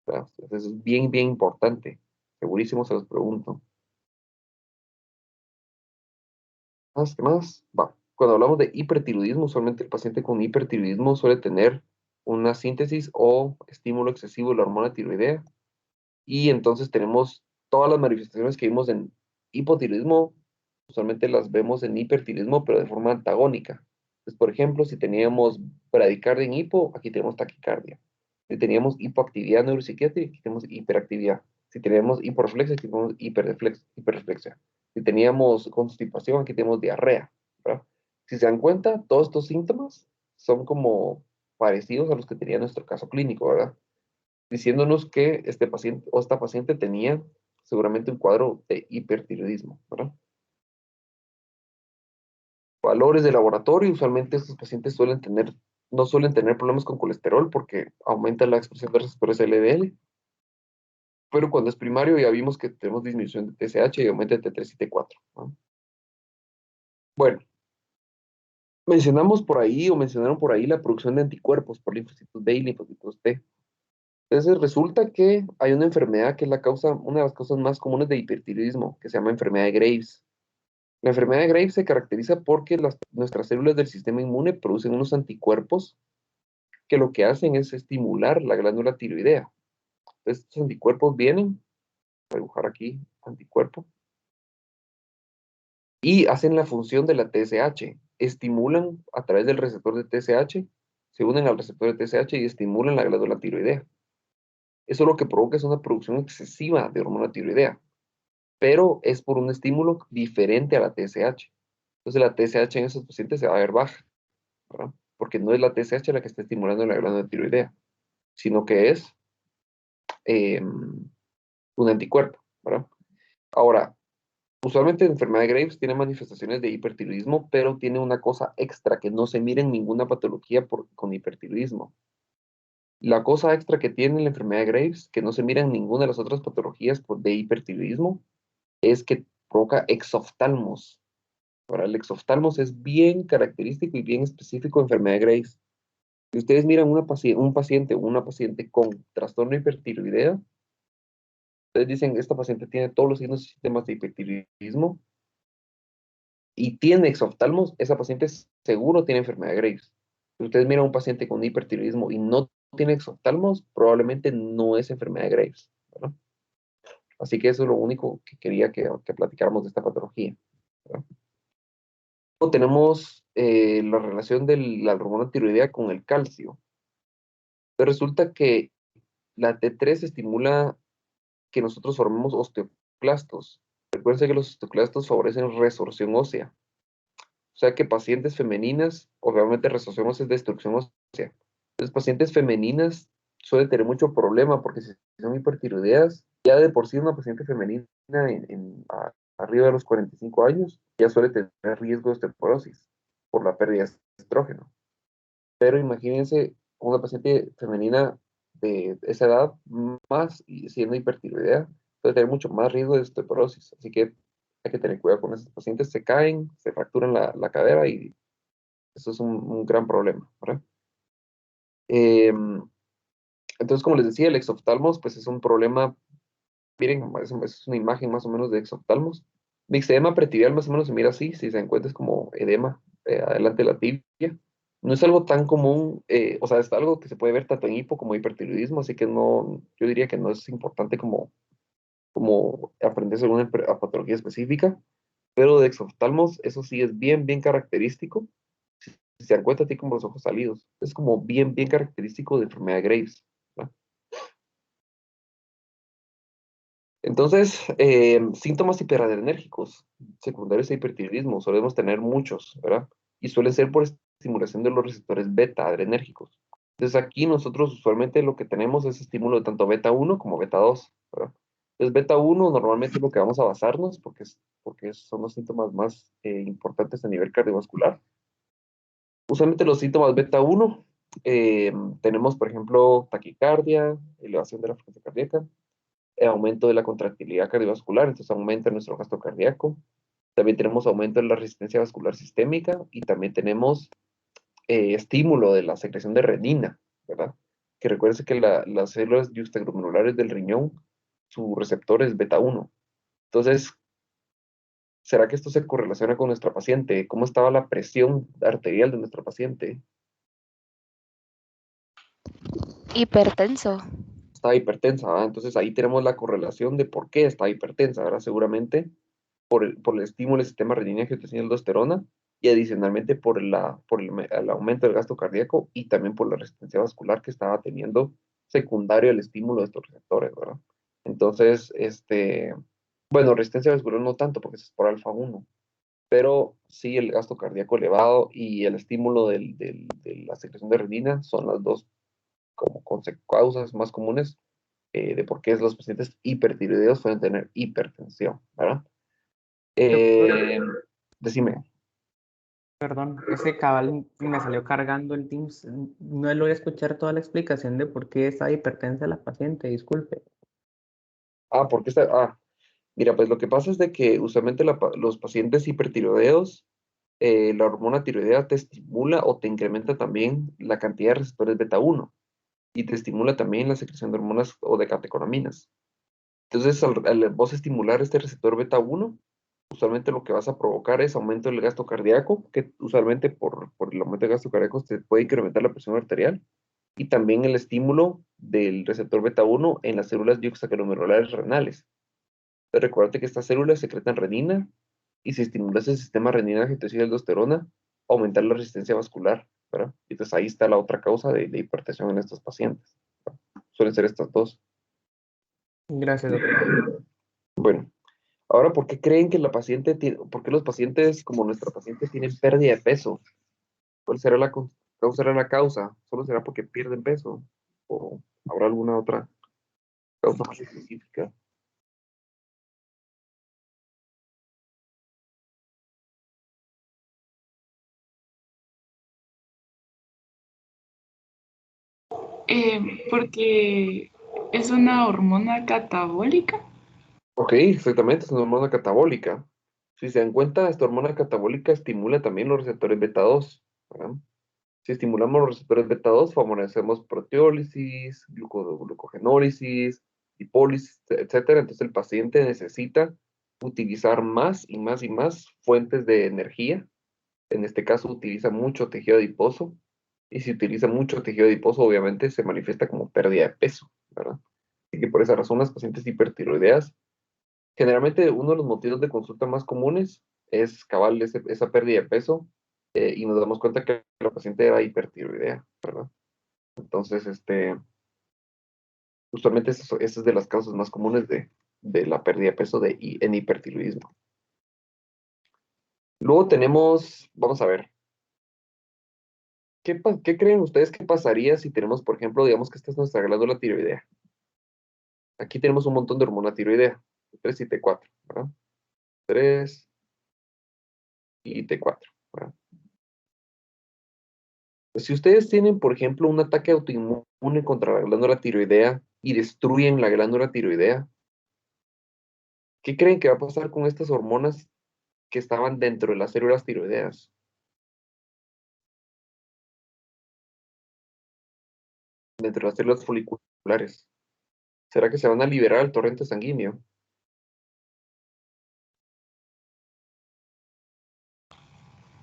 ¿verdad? Entonces es bien, bien importante. Segurísimo se los pregunto. ¿Qué más? Va. Cuando hablamos de hipertiroidismo, usualmente el paciente con hipertiroidismo suele tener una síntesis o estímulo excesivo de la hormona tiroidea. Y entonces tenemos todas las manifestaciones que vimos en hipotiroidismo, usualmente las vemos en hipertiroidismo, pero de forma antagónica. Entonces, por ejemplo, si teníamos bradicardia en hipo, aquí tenemos taquicardia. Si teníamos hipoactividad neuropsiquiátrica, aquí tenemos hiperactividad. Si teníamos hiporreflexia, aquí tenemos hiperreflexia. Si teníamos constipación, aquí tenemos diarrea, ¿verdad? Si se dan cuenta, todos estos síntomas son como parecidos a los que tenía nuestro caso clínico, ¿verdad? Diciéndonos que este paciente o esta paciente tenía seguramente un cuadro de hipertiroidismo, ¿verdad? Valores de laboratorio, usualmente estos pacientes no suelen tener problemas con colesterol porque aumenta la expresión de receptores LDL, pero cuando es primario ya vimos que tenemos disminución de TSH y aumenta de T3 y T4, ¿no? Bueno, mencionaron por ahí la producción de anticuerpos por linfocitos B y linfocitos T. Entonces resulta que hay una enfermedad que es una de las causas más comunes de hipertiroidismo, que se llama enfermedad de Graves. La enfermedad de Graves se caracteriza porque nuestras células del sistema inmune producen unos anticuerpos que lo que hacen es estimular la glándula tiroidea. Entonces, estos anticuerpos vienen, voy a dibujar aquí, anticuerpo, y hacen la función de la TSH. Estimulan a través del receptor de TSH, se unen al receptor de TSH y estimulan la glándula tiroidea. Eso lo que provoca es una producción excesiva de hormona tiroidea, pero es por un estímulo diferente a la TSH. Entonces la TSH en esos pacientes se va a ver baja, ¿verdad? Porque no es la TSH la que está estimulando la glándula tiroidea, sino que es un anticuerpo, ¿verdad? Ahora, usualmente la enfermedad de Graves tiene manifestaciones de hipertiroidismo, pero tiene una cosa extra que no se mira en ninguna patología con hipertiroidismo. La cosa extra que tiene la enfermedad de Graves, que no se mira en ninguna de las otras patologías de hipertiroidismo, es que provoca exoftalmos. Ahora, el exoftalmos es bien característico y bien específico de enfermedad de Graves. Si ustedes miran un paciente o una paciente con trastorno hipertiroideo, ustedes dicen, esta paciente tiene todos los signos y síntomas de hipertiroidismo y tiene exoftalmos, esa paciente seguro tiene enfermedad de Graves. Si ustedes miran a un paciente con hipertiroidismo y no tiene exoftalmos, probablemente no es enfermedad de Graves, ¿verdad? Así que eso es lo único que quería que platicáramos de esta patología, ¿verdad? Luego tenemos la relación de la hormona tiroidea con el calcio. Pero resulta que la T3 estimula que nosotros formemos osteoclastos. Recuerden que los osteoclastos favorecen resorción ósea. O sea que pacientes femeninas, obviamente resorción ósea es destrucción ósea. Entonces, pacientes femeninas suelen tener mucho problema porque si son hipertiroideas, ya de por sí una paciente femenina arriba de los 45 años, ya suele tener riesgo de osteoporosis por la pérdida de estrógeno. Pero imagínense una paciente femenina de esa edad, más y siendo hipertiroidea, puede tener mucho más riesgo de osteoporosis. Así que hay que tener cuidado con esos pacientes. Se caen, se fracturan la cadera y eso es un gran problema, ¿verdad? Entonces, como les decía, el exoftalmos, pues es un problema. Miren, es una imagen más o menos de exoftalmos. Mixedema pretibial más o menos se mira así, si se encuentra es como edema adelante de la tibia. No es algo tan común, o sea, es algo que se puede ver tanto en hipo como hipertiroidismo, así que no, yo diría que no es importante como aprenderse alguna patología específica, pero de exoftalmos, eso sí es bien, bien característico. Si se dan cuenta, tiene como los ojos salidos. Es como bien, bien característico de enfermedad de Graves, ¿verdad? Entonces, síntomas hiperadrenérgicos secundarios a hipertiroidismo, solemos tener muchos, ¿verdad? Y suelen ser por estimulación de los receptores beta adrenérgicos. Entonces, aquí nosotros usualmente lo que tenemos es estímulo de tanto beta 1 como beta 2, ¿verdad? Entonces, beta 1 normalmente es lo que vamos a basarnos porque son los síntomas más importantes a nivel cardiovascular. Usualmente los síntomas beta 1 tenemos, por ejemplo, taquicardia, elevación de la frecuencia cardíaca, aumento de la contractilidad cardiovascular, entonces aumenta nuestro gasto cardíaco. También tenemos aumento de la resistencia vascular sistémica y también tenemos estímulo de la secreción de renina, ¿verdad? Que recuerden que las células juxtaglomerares del riñón, su receptor es beta 1. Entonces, ¿será que esto se correlaciona con nuestra paciente? ¿Cómo estaba la presión arterial de nuestra paciente? Hipertenso. Estaba hipertensa, ¿verdad? Entonces ahí tenemos la correlación de por qué está hipertensa, ¿verdad? Seguramente por el estímulo del sistema renina-angiotensina y aldosterona y adicionalmente el aumento del gasto cardíaco y también por la resistencia vascular que estaba teniendo secundario al estímulo de estos receptores, ¿verdad? Entonces, bueno, resistencia vascular no tanto porque es por alfa 1, pero sí el gasto cardíaco elevado y el estímulo de la secreción de renina son las dos como causas más comunes de por qué los pacientes hipertiroideos pueden tener hipertensión, ¿verdad? Doctor, Decime. perdón, ese cabal me salió cargando el Teams. No logré escuchar toda la explicación de por qué está hipertensa la paciente, disculpe. ¿Por qué está? Mira, pues lo que pasa es de que usualmente los pacientes hipertiroideos, la hormona tiroidea te estimula o te incrementa también la cantidad de receptores beta 1 y te estimula también la secreción de hormonas o de catecolaminas. Entonces, al vos estimular este receptor beta 1, usualmente lo que vas a provocar es aumento del gasto cardíaco, que usualmente por el aumento del gasto cardíaco se puede incrementar la presión arterial, y también el estímulo del receptor beta 1 en las células juxtaglomerulares renales. Entonces, recuerda que estas células secretan renina, y si estimulas el sistema renina-angiotensina y aldosterona, aumentar la resistencia vascular, ¿verdad? Y entonces ahí está la otra causa de hipertensión en estos pacientes, ¿verdad? Suelen ser estas dos. Gracias, doctor. Bueno. Ahora, ¿por qué creen que por qué los pacientes como nuestra paciente tienen pérdida de peso? ¿Cuál será cuál será la causa? ¿Solo será porque pierden peso? ¿O habrá alguna otra causa más específica? Porque es una hormona catabólica. Ok, exactamente, es una hormona catabólica. Si se dan cuenta, esta hormona catabólica estimula también los receptores beta 2, ¿verdad? Si estimulamos los receptores beta 2, favorecemos proteólisis, glucogenólisis, lipólisis, etcétera. Entonces el paciente necesita utilizar más y más y más fuentes de energía. En este caso utiliza mucho tejido adiposo. Y si utiliza mucho tejido adiposo, obviamente se manifiesta como pérdida de peso, ¿verdad? Así que por esa razón las pacientes hipertiroideas, generalmente uno de los motivos de consulta más comunes es cabal esa pérdida de peso y nos damos cuenta que la paciente era hipertiroidea, ¿verdad? Entonces, usualmente esa es de las causas más comunes de la pérdida de peso en hipertiroidismo. Luego tenemos, vamos a ver, ¿qué creen ustedes que pasaría si tenemos, por ejemplo, digamos que esta es nuestra glándula tiroidea? Aquí tenemos un montón de hormona tiroidea, T3 y T4, ¿verdad? 3 y T4. ¿Verdad? Si ustedes tienen, por ejemplo, un ataque autoinmune contra la glándula tiroidea y destruyen la glándula tiroidea, ¿qué creen que va a pasar con estas hormonas que estaban dentro de las células tiroideas? Dentro de las células foliculares. ¿Será que se van a liberar al torrente sanguíneo?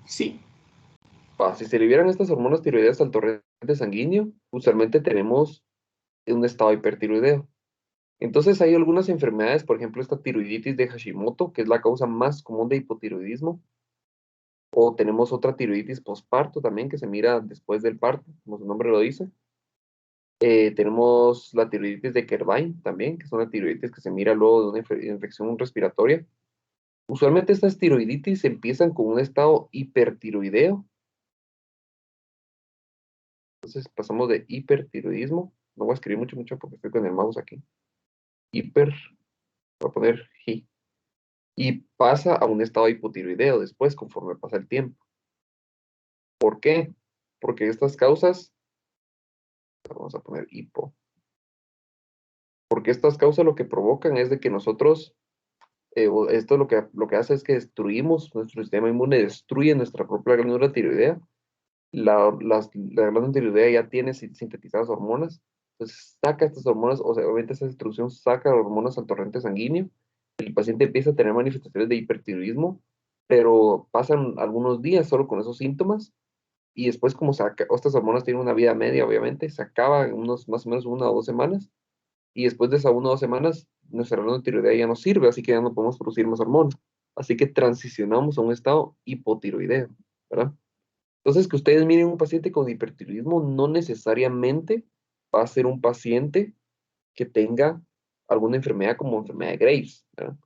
Sí. Si se liberan estas hormonas tiroideas al torrente sanguíneo, usualmente tenemos un estado hipertiroideo. Entonces hay algunas enfermedades, por ejemplo, esta tiroiditis de Hashimoto, que es la causa más común de hipotiroidismo, o tenemos otra tiroiditis postparto también, que se mira después del parto, como su nombre lo dice. Tenemos la tiroiditis de Kerbein también, que es una tiroiditis que se mira luego de una infección respiratoria. Usualmente estas tiroiditis empiezan con un estado hipertiroideo. Entonces pasamos de hipertiroidismo. No voy a escribir mucho porque estoy con el mouse aquí. Hiper, voy a poner hi. Y pasa a un estado hipotiroideo después, conforme pasa el tiempo. ¿Por qué? Porque estas causas, vamos a poner hipo. Porque estas causas lo que provocan es de que nosotros, esto lo que hace es que destruimos nuestro sistema inmune, destruye nuestra propia glándula tiroidea. La glándula tiroidea ya tiene sintetizadas hormonas, entonces saca estas hormonas, o sea, obviamente esa destrucción saca hormonas al torrente sanguíneo. El paciente empieza a tener manifestaciones de hipertiroidismo, pero pasan algunos días solo con esos síntomas y después como estas hormonas tienen una vida media, obviamente, se acaba en unos más o menos 1 o 2 semanas y después de esas 1 o 2 semanas nuestra glándula tiroidea ya no sirve, así que ya no podemos producir más hormonas. Así que transicionamos a un estado hipotiroideo, ¿verdad? Entonces, que ustedes miren un paciente con hipertiroidismo no necesariamente va a ser un paciente que tenga alguna enfermedad como enfermedad de Graves, ¿verdad?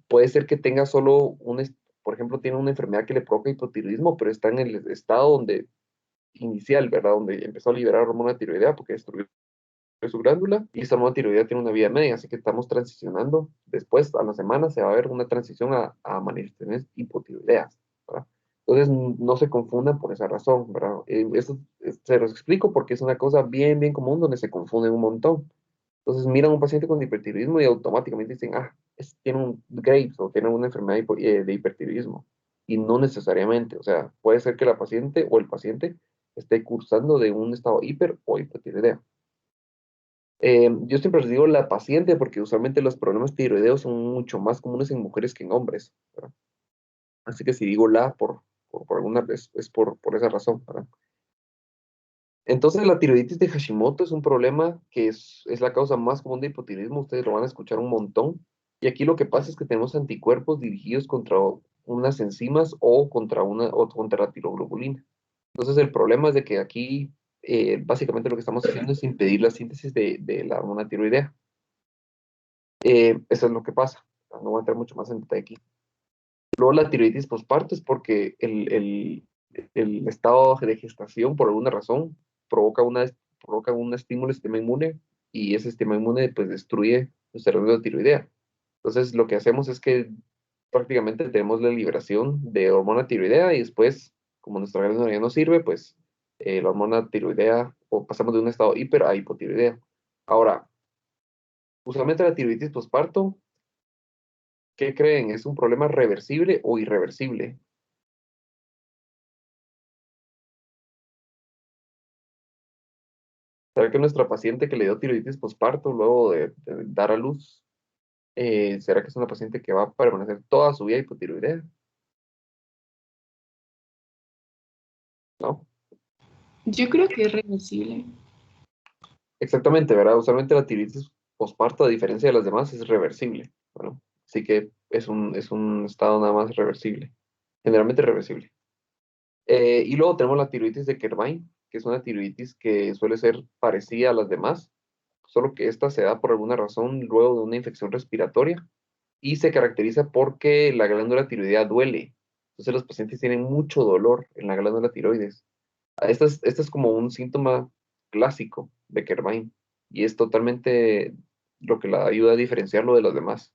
Puede ser que tenga solo por ejemplo, tiene una enfermedad que le provoca hipotiroidismo, pero está en el estado donde inicial, ¿verdad? Donde empezó a liberar hormona tiroidea porque destruyó su glándula y esta hormona tiroidea tiene una vida media, así que estamos transicionando. Después, a la semana, se va a ver una transición a manifestaciones hipotiroideas, ¿verdad? Entonces, no se confundan por esa razón, ¿verdad? Esto se los explico porque es una cosa bien común donde se confunden un montón. Entonces miran a un paciente con hipertiroidismo y automáticamente dicen, tiene un Graves o tiene una enfermedad de hipertiroidismo. Y no necesariamente, o sea, puede ser que la paciente o el paciente esté cursando de un estado hiper o hipotiroideo. Yo siempre les digo la paciente porque usualmente los problemas tiroideos son mucho más comunes en mujeres que en hombres, ¿verdad? Así que si digo por alguna vez, es por esa razón, ¿verdad? Entonces, la tiroiditis de Hashimoto es un problema que es la causa más común de hipotiroidismo. Ustedes lo van a escuchar un montón. Y aquí lo que pasa es que tenemos anticuerpos dirigidos contra unas enzimas o contra la tiroglobulina. Entonces, el problema es de que aquí básicamente lo que estamos haciendo es impedir la síntesis de la hormona tiroidea. Eso es lo que pasa. No voy a entrar mucho más en detalle aquí. Luego, la tiroiditis postparto es porque el estado de gestación, por alguna razón, provoca un estímulo al sistema inmune y ese sistema inmune pues destruye nuestra glándula tiroidea. Entonces, lo que hacemos es que prácticamente tenemos la liberación de hormona tiroidea y después, como nuestra glándula ya no sirve, pues la hormona tiroidea, o pasamos de un estado hiper a hipotiroidea. Ahora, usualmente la tiroiditis postparto, ¿qué creen? ¿Es un problema reversible o irreversible? ¿Será que nuestra paciente que le dio tiroiditis postparto luego de dar a luz, será que es una paciente que va a permanecer toda su vida hipotiroidea? ¿No? Yo creo que es reversible. Exactamente, ¿verdad? Usualmente la tiroiditis postparto, a diferencia de las demás, es reversible, ¿no? Así que es un estado nada más reversible, generalmente reversible. Y luego tenemos la tiroiditis de Kerbein, que es una tiroiditis que suele ser parecida a las demás, solo que esta se da por alguna razón luego de una infección respiratoria y se caracteriza porque la glándula tiroidea duele. Entonces los pacientes tienen mucho dolor en la glándula tiroides. Este es como un síntoma clásico de Kerbein y es totalmente lo que la ayuda a diferenciarlo de los demás.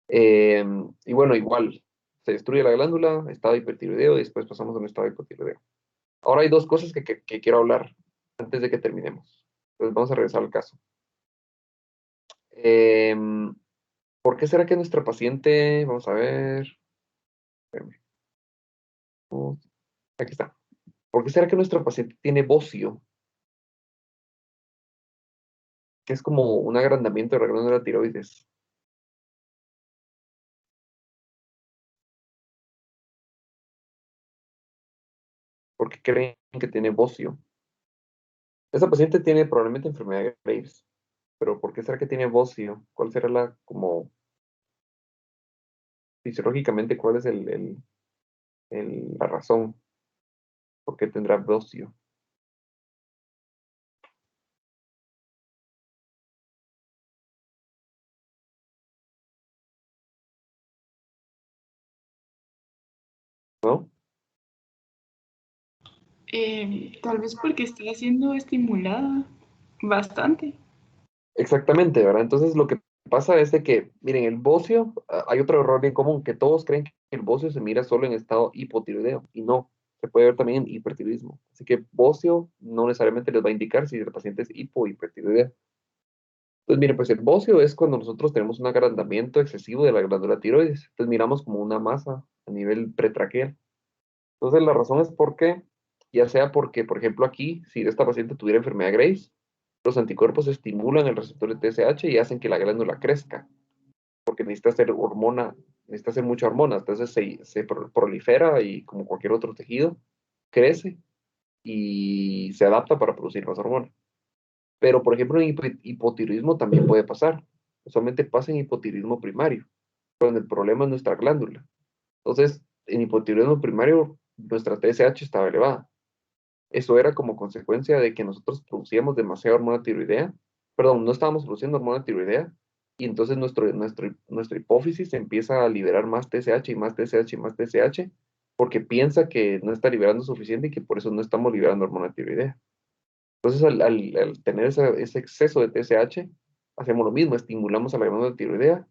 Y bueno, igual, se destruye la glándula, estado hipertiroideo, y después pasamos a un estado hipotiroideo. Ahora hay dos cosas que quiero hablar antes de que terminemos. Entonces vamos a regresar al caso. ¿Por qué será que nuestra paciente, vamos a ver, espérame. Aquí está. ¿Por qué será que nuestra paciente tiene bocio? Que es como un agrandamiento de la glándula tiroides. ¿Por qué creen que tiene bocio? Esa paciente tiene probablemente enfermedad de Graves, pero ¿por qué será que tiene bocio? ¿Cuál será como fisiológicamente, cuál es la razón por qué tendrá bocio? ¿No? Tal vez porque está siendo estimulada bastante. Exactamente, ¿verdad? Entonces lo que pasa es de que, miren, el bocio, hay otro error bien común, que todos creen que el bocio se mira solo en estado hipotiroideo, y no, se puede ver también en hipertiroidismo. Así que bocio no necesariamente les va a indicar si el paciente es hipertiroideo. Entonces, miren, pues el bocio es cuando nosotros tenemos un agrandamiento excesivo de la glándula tiroides. Entonces miramos como una masa a nivel pretraqueal. Entonces la razón es porque, ya sea porque, por ejemplo, aquí, si esta paciente tuviera enfermedad Graves, los anticuerpos estimulan el receptor de TSH y hacen que la glándula crezca, porque necesita hacer hormona, necesita hacer mucha hormona, entonces se prolifera y como cualquier otro tejido, crece y se adapta para producir más hormona. Pero, por ejemplo, en hipotiroidismo también puede pasar. Usualmente pasa en hipotiroidismo primario, cuando el problema es nuestra glándula. Entonces, en hipotiroidismo primario, nuestra TSH estaba elevada. Eso era como consecuencia de que nosotros producíamos demasiada hormona tiroidea, perdón, no estábamos produciendo hormona tiroidea, y entonces nuestra hipófisis empieza a liberar más TSH y más TSH y más TSH, porque piensa que no está liberando suficiente y que por eso no estamos liberando hormona tiroidea. Entonces, al tener ese exceso de TSH, hacemos lo mismo, estimulamos a la glándula tiroidea,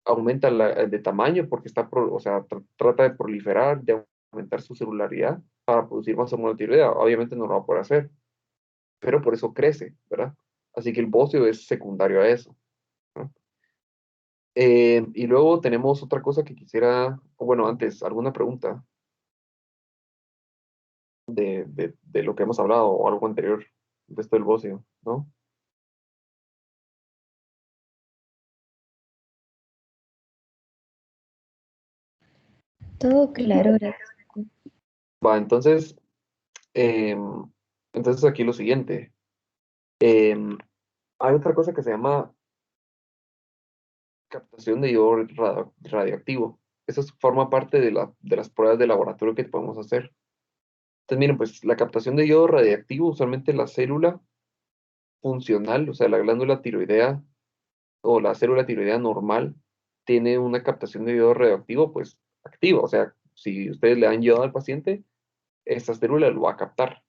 aumenta de tamaño porque o sea, trata de proliferar, de aumentar su celularidad para producir más hormona tiroidea. Obviamente no lo va a poder hacer, pero por eso crece, ¿verdad? Así que el bocio es secundario a eso, ¿no? Y luego tenemos otra cosa que quisiera, o bueno, antes, alguna pregunta de lo que hemos hablado o algo anterior de esto del bocio, ¿no? Todo claro, gracias. Va, entonces aquí lo siguiente. Em, Hay otra cosa que se llama captación de iodo radioactivo. Eso forma parte de las pruebas de laboratorio que podemos hacer. Entonces, miren, pues la captación de iodo radiactivo, usualmente la célula funcional, o sea, la glándula tiroidea o la célula tiroidea normal, tiene una captación de iodo radioactivo, pues activa. O sea, si ustedes le dan yodo al paciente, esta célula lo va a captar.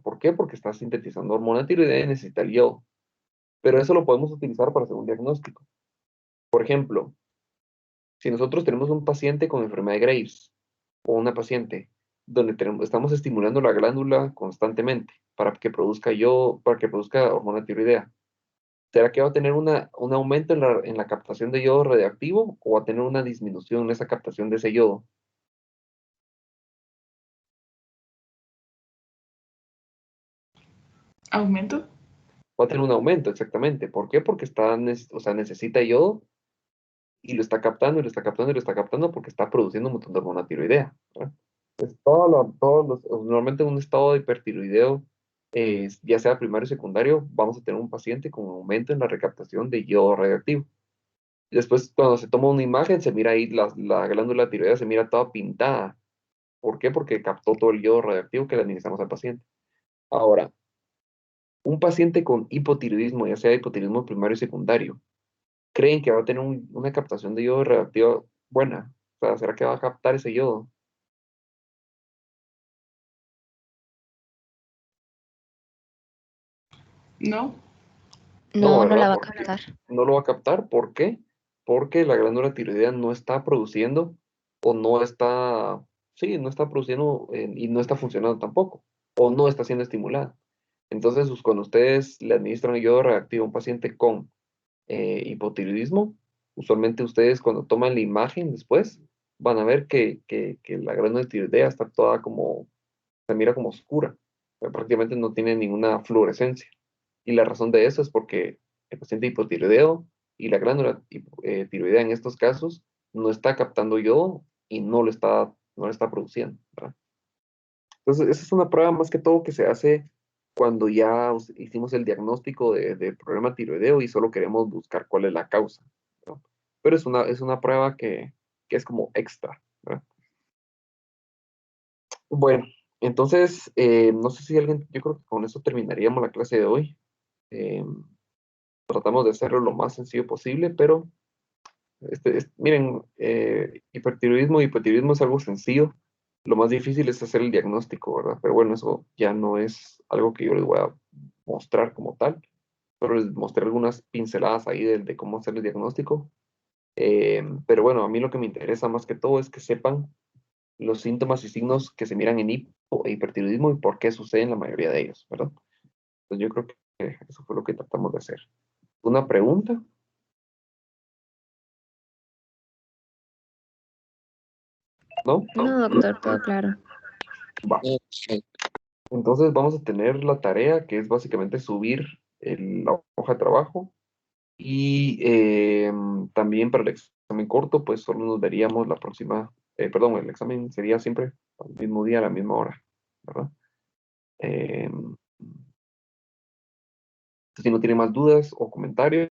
¿Por qué? Porque está sintetizando hormona tiroidea y necesita el yodo. Pero eso lo podemos utilizar para hacer un diagnóstico. Por ejemplo, si nosotros tenemos un paciente con enfermedad de Graves o una paciente donde estamos estimulando la glándula constantemente para que produzca hormona tiroidea, ¿será que va a tener un aumento en la captación de yodo radioactivo o va a tener una disminución en esa captación de ese yodo? ¿Aumento? Va a tener un aumento, exactamente. ¿Por qué? Porque o sea, necesita yodo y lo está captando y lo está captando y lo está captando porque está produciendo un montón de hormona tiroidea, ¿verdad? Pues normalmente en un estado de hipertiroideo, ya sea primario o secundario, vamos a tener un paciente con aumento en la recaptación de yodo radioactivo. Y después, cuando se toma una imagen, se mira ahí la glándula tiroidea, se mira toda pintada. ¿Por qué? Porque captó todo el yodo radioactivo que le administramos al paciente. Ahora, un paciente con hipotiroidismo, ya sea hipotiroidismo primario y secundario, ¿creen que va a tener una captación de yodo radioactivo buena? O sea, ¿será que va a captar ese yodo? No. No, No, no ¿verdad? la va a Porque captar. no lo va a captar. ¿Por qué? porque la glándula tiroidea no está produciendo o no está, sí, no está produciendo y no está funcionando tampoco, o no está siendo estimulada. Entonces, cuando ustedes le administran yodo radioactivo a un paciente con hipotiroidismo, usualmente ustedes cuando toman la imagen después, van a ver que la glándula tiroidea está toda como, se mira como oscura, prácticamente no tiene ninguna fluorescencia. Y la razón de eso es porque el paciente hipotiroideo y la glándula tiroidea en estos casos no está captando yodo y no lo está produciendo, ¿verdad? Entonces, esa es una prueba más que todo que se hace cuando ya hicimos el diagnóstico del problema tiroideo y solo queremos buscar cuál es la causa, ¿no? Pero es una prueba que es como extra, ¿verdad? Bueno, entonces, no sé si alguien, yo creo que con eso terminaríamos la clase de hoy. Eh, Tratamos de hacerlo lo más sencillo posible, pero miren, hipertiroidismo y hipotiroidismo es algo sencillo. Lo más difícil es hacer el diagnóstico, ¿verdad? Pero bueno, eso ya no es algo que yo les voy a mostrar como tal, pero les mostré algunas pinceladas ahí de cómo hacer el diagnóstico. Pero bueno, a mí lo que me interesa más que todo es que sepan los síntomas y signos que se miran en hipo e hipertiroidismo y por qué suceden la mayoría de ellos, ¿verdad? Entonces yo creo que eso fue lo que tratamos de hacer. ¿Una pregunta? ¿No? No, doctor, todo claro. Va. Entonces vamos a tener la tarea que es básicamente subir la hoja de trabajo y también para el examen corto, pues solo nos veríamos la próxima, perdón, el examen sería siempre al mismo día, a la misma hora, ¿verdad? Si no tienen más dudas o comentarios,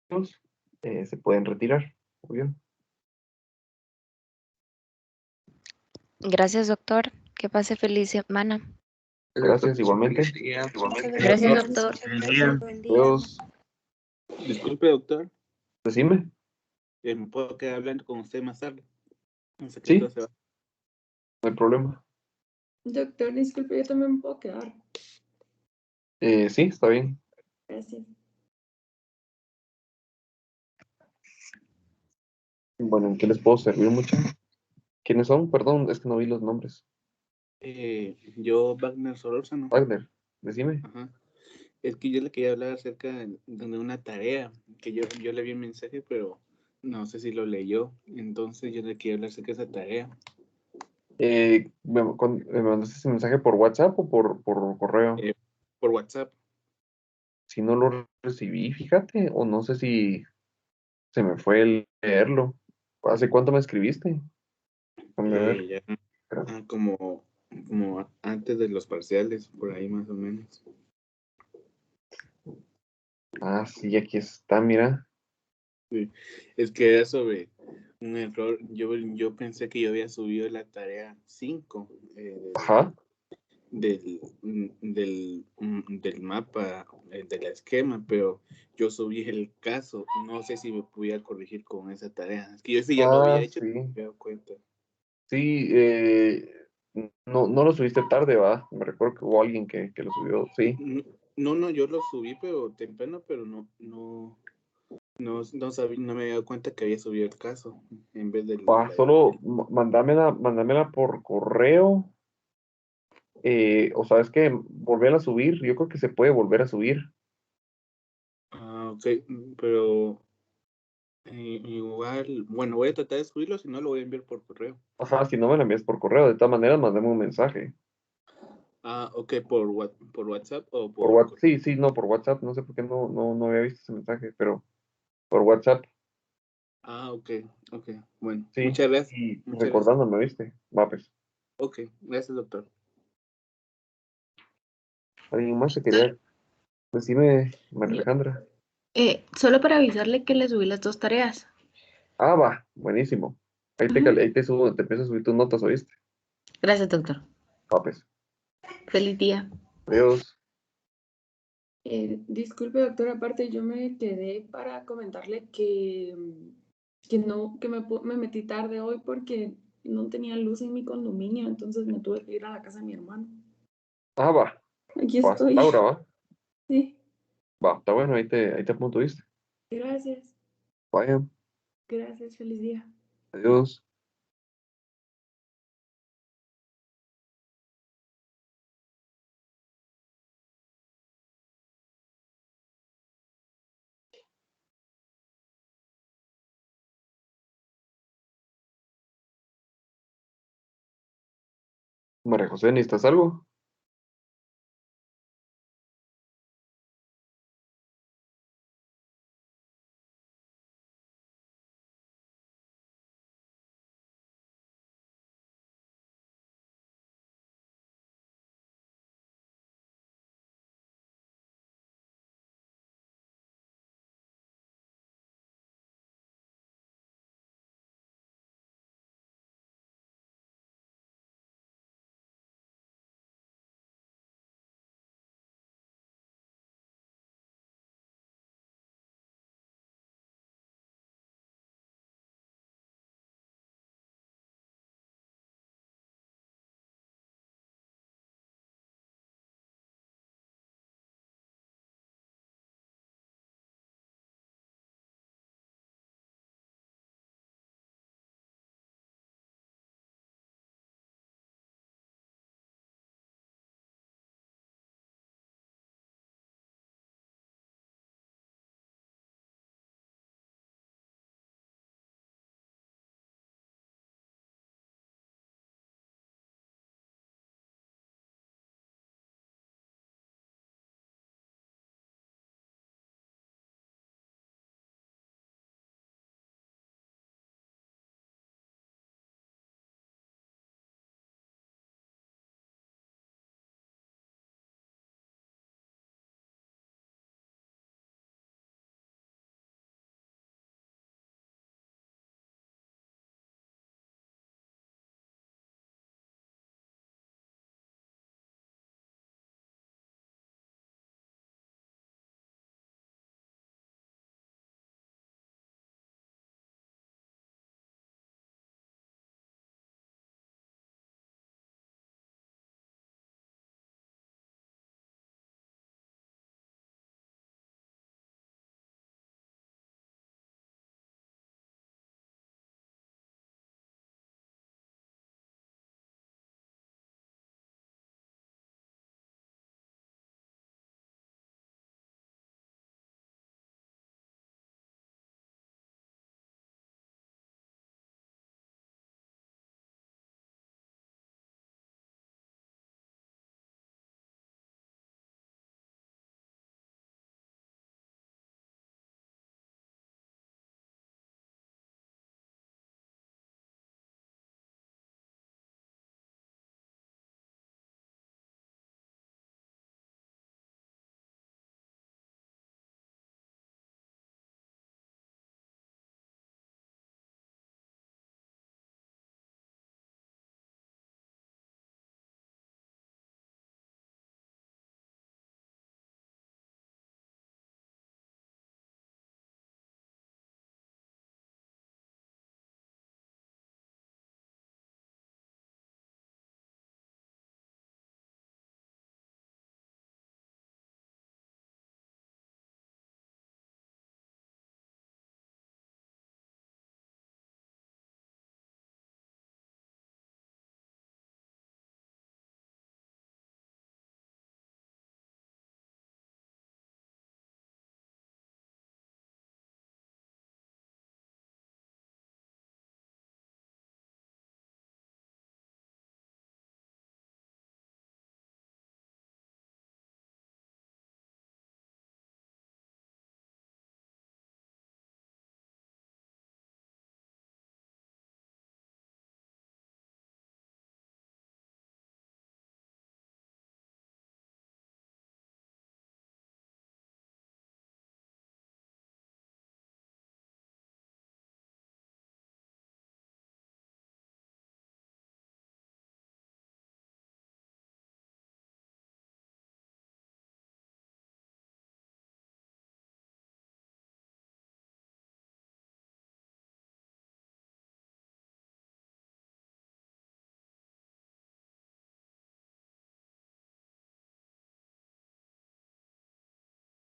se pueden retirar. Muy bien. Gracias, doctor. Que pase feliz semana. Gracias igualmente. Muchas Gracias, gracias. doctor. Buen día. Adiós. Disculpe, doctor, Decime. ¿me puedo quedar hablando con usted más tarde? Un Sí, secreto se va. no hay problema. Doctor, disculpe, yo también me puedo quedar. Sí, está bien. Gracias. Bueno, ¿en qué les puedo servir mucho? ¿Quiénes son? Perdón, es que no vi los nombres. Yo, Wagner Solórzano. Wagner, decime. Ajá. Es que yo le quería hablar acerca de una tarea, que yo le vi un mensaje, pero no sé si lo leyó. Entonces yo le quería hablar acerca de esa tarea. ¿Me mandaste ese mensaje por WhatsApp o por correo? Por WhatsApp. Si no lo recibí, fíjate, o no sé si se me fue el leerlo. ¿Hace cuánto me escribiste? Déjame ver. Ya, Espera. como antes de los parciales, por ahí más o menos. Ah, sí, aquí está, mira. Sí. Es que era sobre un error. Yo pensé que yo había subido la tarea 5 Ajá. del mapa, del esquema, pero yo subí el caso. No sé si me pudiera corregir con esa tarea. Es que yo sí ya lo había Ah, hecho, sí. me he dado cuenta. Sí, no lo subiste tarde, ¿va? Me recuerdo que hubo alguien que lo subió, sí. No, yo lo subí, pero temprano, pero no sabía, no me había dado cuenta que había subido el caso en vez del. Solo mándamela por correo. O sabes que volver a subir, yo creo que se puede volver a subir. Ok, pero igual, bueno, voy a tratar de subirlo, si no lo voy a enviar por correo. Ajá, si no me la envías por correo, de todas maneras, mandame un mensaje. Ok, por WhatsApp o Por por WhatsApp, sí, no, por WhatsApp, no sé por qué no había visto ese mensaje, pero por WhatsApp, Ok, bueno, sí, muchas gracias. y Muchas gracias. recordándome, ¿viste? Va, pues. Ok, gracias, doctor. ¿Alguien más te quería decirme, María Yo- Alejandra? Solo para avisarle que le subí las 2 tareas. Ah, va, buenísimo. Ujú. Ahí te subo, te empiezo a subir tus notas, ¿oíste? Gracias, doctor. Va, pues. Feliz día. Adiós. Disculpe, doctor, aparte yo me quedé para comentarle que no, me metí tarde hoy porque no tenía luz en mi condominio, entonces me tuve que ir a la casa de mi hermano. Ah, va. Aquí Va, estoy. Laura, va. Sí, Va, está bueno, ahí te apunto, ¿viste? gracias. Vaya. Ok. Gracias, feliz día. Adiós. María José, ¿necesitas algo?